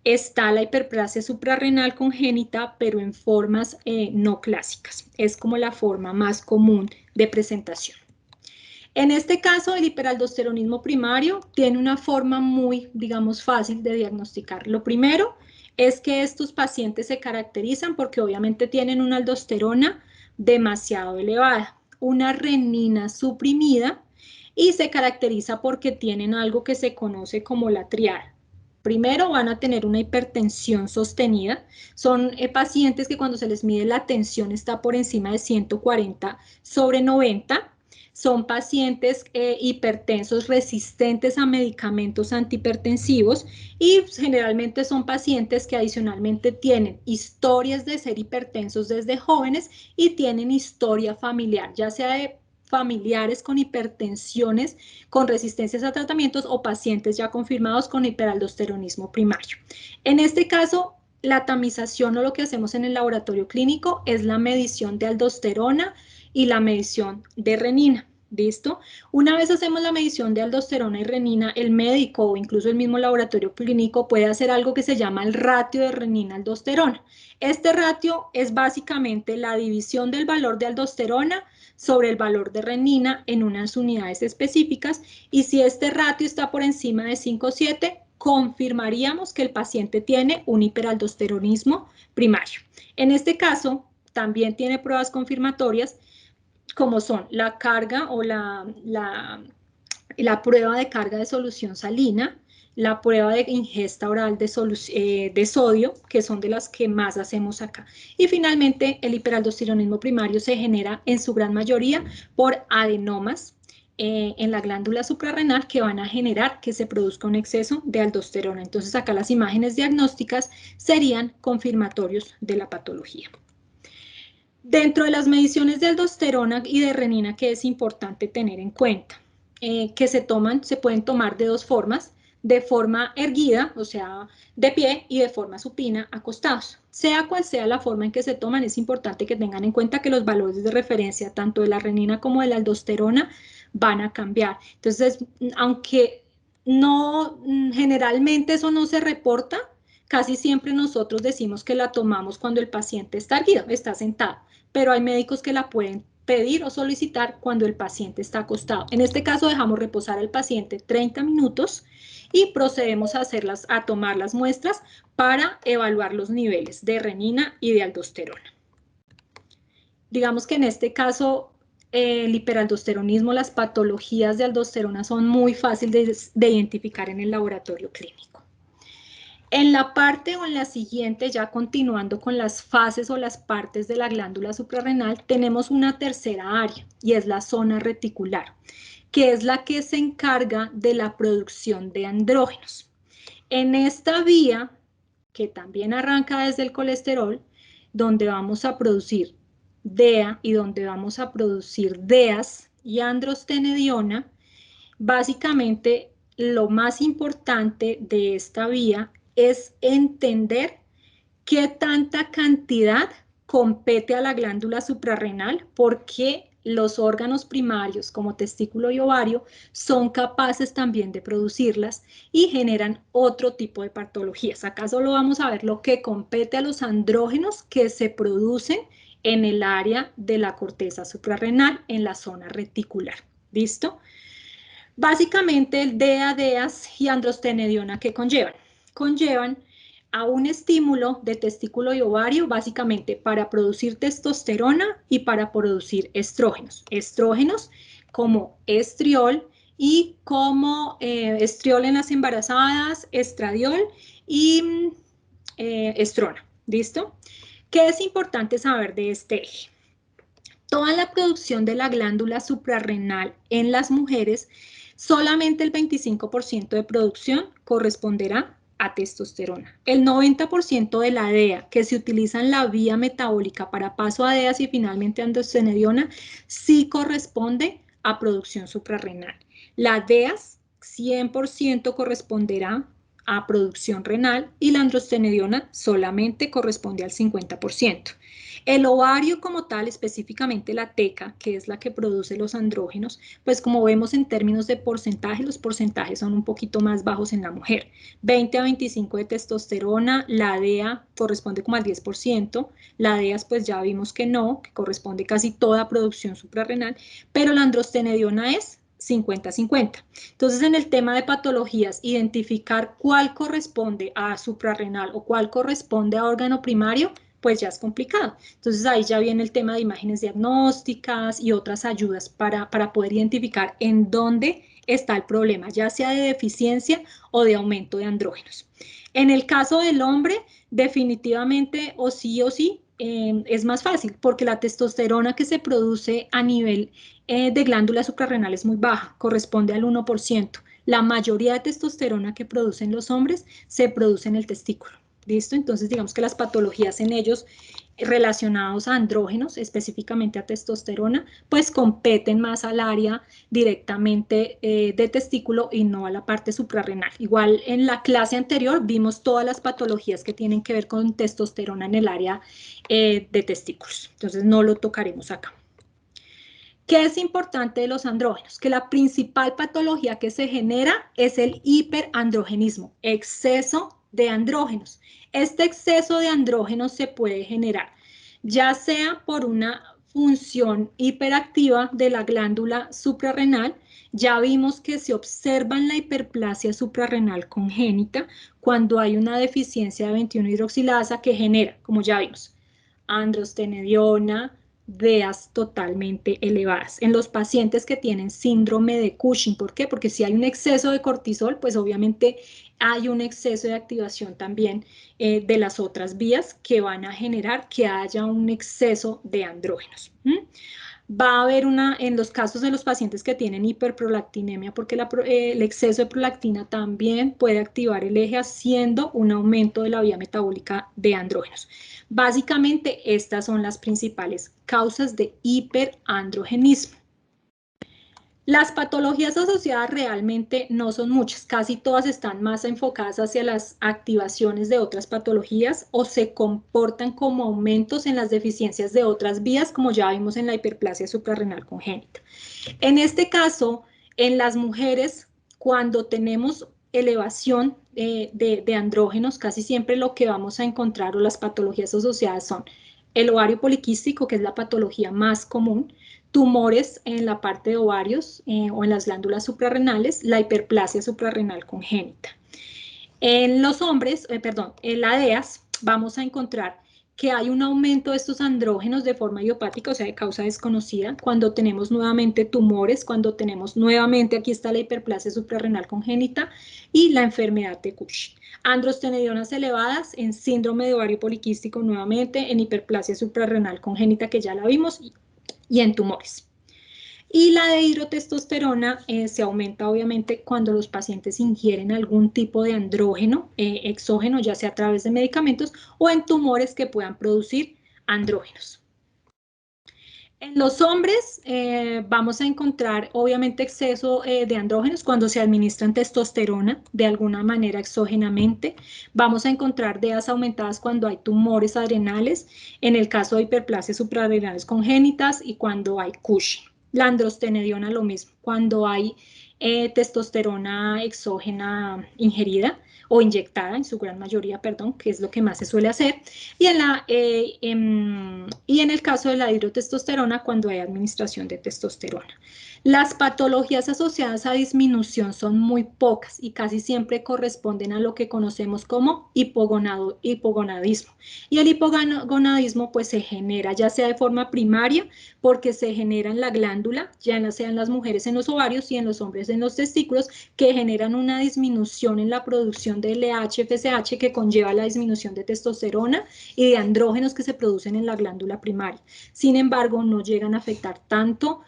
está la hiperplasia suprarrenal congénita, pero en formas no clásicas. Es como la forma más común de presentación. En este caso, el hiperaldosteronismo primario tiene una forma muy, digamos, fácil de diagnosticar. Lo primero es que estos pacientes se caracterizan porque obviamente tienen una aldosterona demasiado elevada, una renina suprimida, y se caracteriza porque tienen algo que se conoce como la triada. Primero van a tener una hipertensión sostenida. Son pacientes que cuando se les mide la tensión está por encima de 140/90. Son pacientes hipertensos resistentes a medicamentos antihipertensivos y generalmente son pacientes que adicionalmente tienen historias de ser hipertensos desde jóvenes y tienen historia familiar, ya sea de familiares con hipertensiones, con resistencias a tratamientos o pacientes ya confirmados con hiperaldosteronismo primario. En este caso, la tamización o lo que hacemos en el laboratorio clínico es la medición de aldosterona y la medición de renina. ¿Listo? Una vez hacemos la medición de aldosterona y renina, el médico o incluso el mismo laboratorio clínico puede hacer algo que se llama el ratio de renina-aldosterona. Este ratio es básicamente la división del valor de aldosterona sobre el valor de renina en unas unidades específicas, y si este ratio está por encima de 5,7, confirmaríamos que el paciente tiene un hiperaldosteronismo primario. En este caso, también tiene pruebas confirmatorias, como son la carga o la prueba de carga de solución salina, la prueba de ingesta oral de sodio, que son de las que más hacemos acá. Y finalmente, el hiperaldosteronismo primario se genera en su gran mayoría por adenomas en la glándula suprarrenal que van a generar que se produzca un exceso de aldosterona. Entonces, acá las imágenes diagnósticas serían confirmatorios de la patología. Dentro de las mediciones de aldosterona y de renina, que es importante tener en cuenta, que se pueden tomar de dos formas, de forma erguida, o sea, de pie, y de forma supina, acostados. Sea cual sea la forma en que se toman, es importante que tengan en cuenta que los valores de referencia, tanto de la renina como de la aldosterona, van a cambiar. Entonces, aunque no, generalmente eso no se reporta, casi siempre nosotros decimos que la tomamos cuando el paciente está erguido, está sentado, pero hay médicos que la pueden pedir o solicitar cuando el paciente está acostado. En este caso dejamos reposar al paciente 30 minutos y procedemos a tomar las muestras para evaluar los niveles de renina y de aldosterona. Digamos que en este caso el hiperaldosteronismo, las patologías de aldosterona son muy fáciles de identificar en el laboratorio clínico. En la parte o en la siguiente, ya continuando con las fases o las partes de la glándula suprarrenal, tenemos una tercera área y es la zona reticular, que es la que se encarga de la producción de andrógenos. En esta vía, que también arranca desde el colesterol, donde vamos a producir DEA y donde vamos a producir DEAs y androstenediona, básicamente lo más importante de esta vía es entender qué tanta cantidad compete a la glándula suprarrenal, porque los órganos primarios como testículo y ovario son capaces también de producirlas y generan otro tipo de patologías. Acá solo vamos a ver lo que compete a los andrógenos que se producen en el área de la corteza suprarrenal, en la zona reticular. ¿Listo? Básicamente el DEA, DEAs y androstenediona, ¿qué conllevan? Conllevan a un estímulo de testículo y ovario, básicamente para producir testosterona y para producir estrógenos. Estrógenos como estriol y como estriol en las embarazadas, estradiol y estrona. ¿Listo? ¿Qué es importante saber de este eje? Toda la producción de la glándula suprarrenal en las mujeres, solamente el 25% de producción corresponderá a testosterona. El 90% de la DEA que se utiliza en la vía metabólica para paso a DEAs y finalmente androstenediona sí corresponde a producción suprarrenal. La DEAs 100% corresponderá a producción renal y la androstenediona solamente corresponde al 50%. El ovario como tal, específicamente la teca, que es la que produce los andrógenos, pues como vemos en términos de porcentaje, los porcentajes son un poquito más bajos en la mujer. 20 a 25 de testosterona, la DEA corresponde como al 10%, la DEAs pues ya vimos que no, que corresponde casi toda producción suprarrenal, pero la androstenediona es 50-50. Entonces, en el tema de patologías, identificar cuál corresponde a suprarrenal o cuál corresponde a órgano primario, pues ya es complicado. Entonces ahí ya viene el tema de imágenes diagnósticas y otras ayudas para poder identificar en dónde está el problema, ya sea de deficiencia o de aumento de andrógenos. En el caso del hombre, definitivamente o sí, es más fácil porque la testosterona que se produce a nivel de glándulas suprarrenales es muy baja, corresponde al 1%. La mayoría de testosterona que producen los hombres se produce en el testículo. ¿Listo? Entonces, digamos que las patologías en ellos relacionados a andrógenos, específicamente a testosterona, pues competen más al área directamente de testículo y no a la parte suprarrenal. Igual en la clase anterior vimos todas las patologías que tienen que ver con testosterona en el área de testículos. Entonces, no lo tocaremos acá. ¿Qué es importante de los andrógenos? Que la principal patología que se genera es el hiperandrogenismo, exceso de andrógenos. Este exceso de andrógenos se puede generar ya sea por una función hiperactiva de la glándula suprarrenal. Ya vimos que se observa en la hiperplasia suprarrenal congénita cuando hay una deficiencia de 21-hidroxilasa que genera, como ya vimos, androstenediona, DEAs totalmente elevadas. En los pacientes que tienen síndrome de Cushing, ¿por qué? Porque si hay un exceso de cortisol, pues obviamente hay un exceso de activación también de las otras vías que van a generar que haya un exceso de andrógenos. Va a haber en los casos de los pacientes que tienen hiperprolactinemia, porque el exceso de prolactina también puede activar el eje haciendo un aumento de la vía metabólica de andrógenos. Básicamente, estas son las principales causas de hiperandrogenismo. Las patologías asociadas realmente no son muchas, casi todas están más enfocadas hacia las activaciones de otras patologías o se comportan como aumentos en las deficiencias de otras vías, como ya vimos en la hiperplasia suprarrenal congénita. En este caso, en las mujeres, cuando tenemos elevación de andrógenos, casi siempre lo que vamos a encontrar o las patologías asociadas son el ovario poliquístico, que es la patología más común, tumores en la parte de ovarios o en las glándulas suprarrenales, la hiperplasia suprarrenal congénita. En los hombres, en la DEAs, vamos a encontrar que hay un aumento de estos andrógenos de forma idiopática, o sea, de causa desconocida, cuando tenemos nuevamente tumores, cuando tenemos nuevamente, aquí está la hiperplasia suprarrenal congénita y la enfermedad de Cushing. Androstenedionas elevadas en síndrome de ovario poliquístico nuevamente, en hiperplasia suprarrenal congénita que ya la vimos y en tumores. Y la de hidrotestosterona se aumenta obviamente cuando los pacientes ingieren algún tipo de andrógeno exógeno, ya sea a través de medicamentos o en tumores que puedan producir andrógenos. En los hombres vamos a encontrar obviamente exceso de andrógenos cuando se administran testosterona de alguna manera exógenamente. Vamos a encontrar DEAs aumentadas cuando hay tumores adrenales, en el caso de hiperplasias suprarrenales congénitas y cuando hay Cushing. La androstenediona lo mismo, cuando hay testosterona exógena ingerida o inyectada en su gran mayoría, perdón, que es lo que más se suele hacer. Y en el caso de la hidrotestosterona, cuando hay administración de testosterona. Las patologías asociadas a disminución son muy pocas y casi siempre corresponden a lo que conocemos como hipogonadismo. Y el hipogonadismo pues se genera ya sea de forma primaria, porque se genera en la glándula, ya sea en las mujeres en los ovarios y en los hombres en los testículos, que generan una disminución en la producción de LH, FSH, que conlleva la disminución de testosterona y de andrógenos que se producen en la glándula primaria. Sin embargo, no llegan a afectar tanto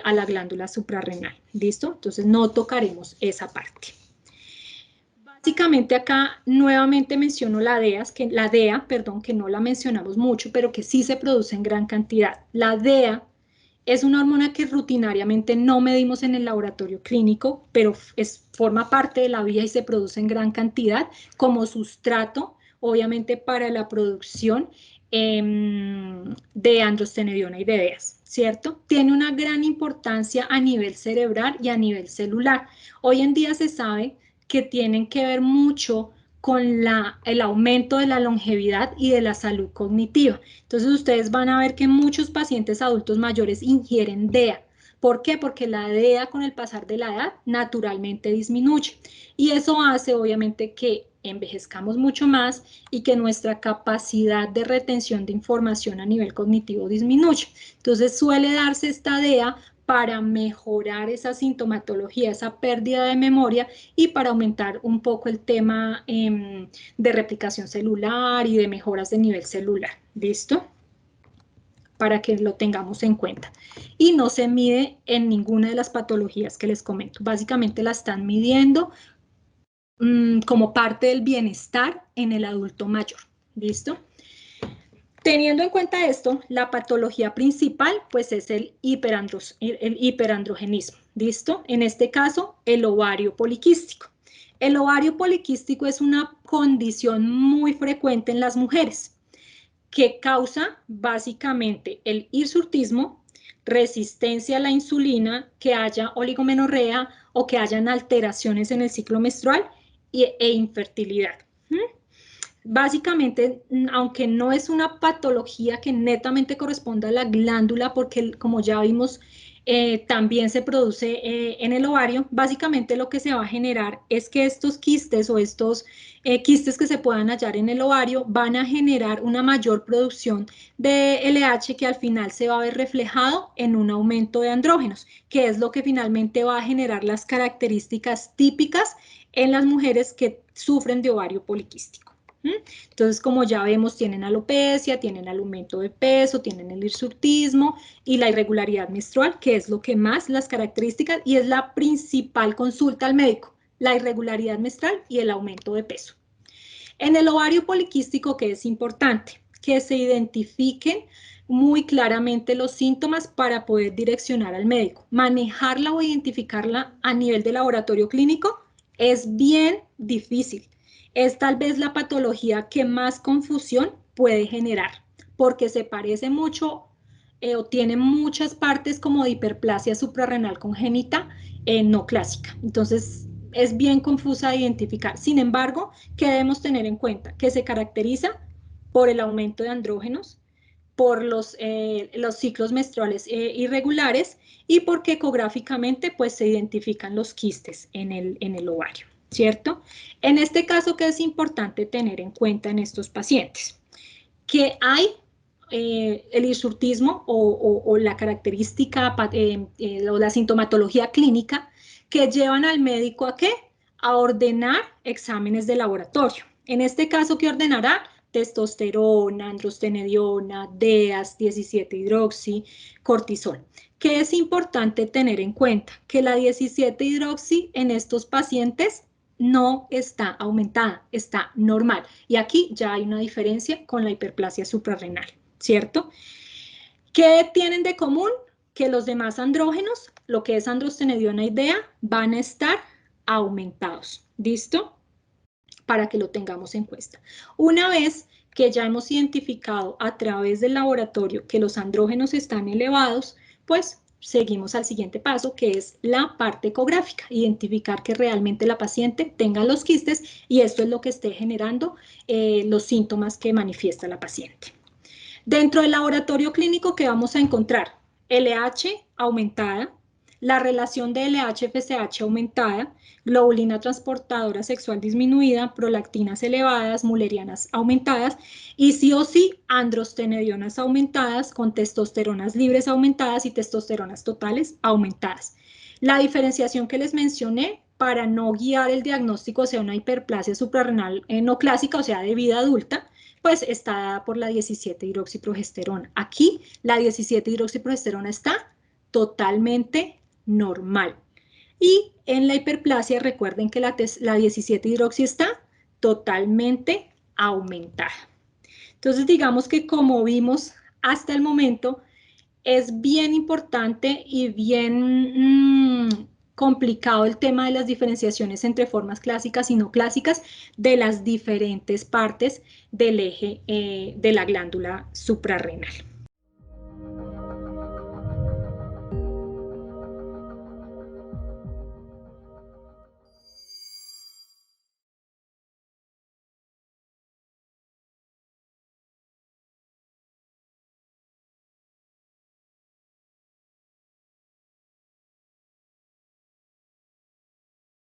a la glándula suprarrenal. ¿Listo? Entonces no tocaremos esa parte. Básicamente acá nuevamente menciono la DEA, que no la mencionamos mucho, pero que sí se produce en gran cantidad. La DEA es una hormona que rutinariamente no medimos en el laboratorio clínico, pero forma parte de la vía y se produce en gran cantidad como sustrato, obviamente para la producción de androstenediona y de DEAs, ¿cierto? Tiene una gran importancia a nivel cerebral y a nivel celular. Hoy en día se sabe que tienen que ver mucho con el aumento de la longevidad y de la salud cognitiva. Entonces ustedes van a ver que muchos pacientes adultos mayores ingieren DEA. ¿Por qué? Porque la DEA con el pasar de la edad naturalmente disminuye y eso hace obviamente que envejezcamos mucho más y que nuestra capacidad de retención de información a nivel cognitivo disminuye. Entonces suele darse esta DEA para mejorar esa sintomatología, esa pérdida de memoria y para aumentar un poco el tema de replicación celular y de mejoras de nivel celular. ¿Listo? Para que lo tengamos en cuenta. Y no se mide en ninguna de las patologías que les comento. Básicamente la están midiendo como parte del bienestar en el adulto mayor. ¿Listo? Teniendo en cuenta esto, la patología principal pues es el hiperandrogenismo, ¿listo? En este caso, el ovario poliquístico. El ovario poliquístico es una condición muy frecuente en las mujeres que causa básicamente el hirsutismo, resistencia a la insulina, que haya oligomenorrea o que hayan alteraciones en el ciclo menstrual e infertilidad. Básicamente, aunque no es una patología que netamente corresponda a la glándula, porque como ya vimos, también se produce en el ovario, básicamente lo que se va a generar es que estos quistes o estos quistes que se puedan hallar en el ovario van a generar una mayor producción de LH que al final se va a ver reflejado en un aumento de andrógenos, que es lo que finalmente va a generar las características típicas en las mujeres que sufren de ovario poliquístico. Entonces, como ya vemos, tienen alopecia, tienen aumento de peso, tienen el hirsutismo y la irregularidad menstrual, que es lo que más las características y es la principal consulta al médico, la irregularidad menstrual y el aumento de peso. En el ovario poliquístico, que es importante, que se identifiquen muy claramente los síntomas para poder direccionar al médico. Manejarla o identificarla a nivel de laboratorio clínico es bien difícil. Es tal vez la patología que más confusión puede generar, porque se parece mucho o tiene muchas partes como de hiperplasia suprarrenal congénita no clásica. Entonces, es bien confusa de identificar. Sin embargo, ¿qué debemos tener en cuenta? Que se caracteriza por el aumento de andrógenos, por los ciclos menstruales irregulares y porque ecográficamente pues, se identifican los quistes en el ovario, ¿cierto? En este caso, ¿qué es importante tener en cuenta en estos pacientes? que hay el hirsutismo o la característica o la sintomatología clínica que llevan al médico ¿a qué? A ordenar exámenes de laboratorio. En este caso, ¿qué ordenará? Testosterona, androstenediona, DEAS, 17-hidroxi, cortisol. ¿Qué es importante tener en cuenta? Que la 17-hidroxi en estos pacientes no está aumentada, está normal. Y aquí ya hay una diferencia con la hiperplasia suprarrenal, ¿cierto? ¿Qué tienen de común? Que los demás andrógenos, lo que es androstenediona y DEA, van a estar aumentados. ¿Listo? Para que lo tengamos en cuenta. Una vez que ya hemos identificado a través del laboratorio que los andrógenos están elevados, pues seguimos al siguiente paso, que es la parte ecográfica, identificar que realmente la paciente tenga los quistes y esto es lo que esté generando los síntomas que manifiesta la paciente. Dentro del laboratorio clínico, ¿qué vamos a encontrar? LH aumentada, la relación de LH-FSH aumentada, globulina transportadora sexual disminuida, prolactinas elevadas, mullerianas aumentadas y sí o sí androstenedionas aumentadas con testosteronas libres aumentadas y testosteronas totales aumentadas. La diferenciación que les mencioné para no guiar el diagnóstico hacia una hiperplasia suprarrenal no clásica, o sea, de vida adulta, pues está dada por la 17-hidroxiprogesterona. Aquí la 17-hidroxiprogesterona está totalmente normal. Y en la hiperplasia recuerden que la 17-hidroxi está totalmente aumentada. Entonces digamos que como vimos hasta el momento, es bien importante y bien complicado el tema de las diferenciaciones entre formas clásicas y no clásicas de las diferentes partes del eje de la glándula suprarrenal.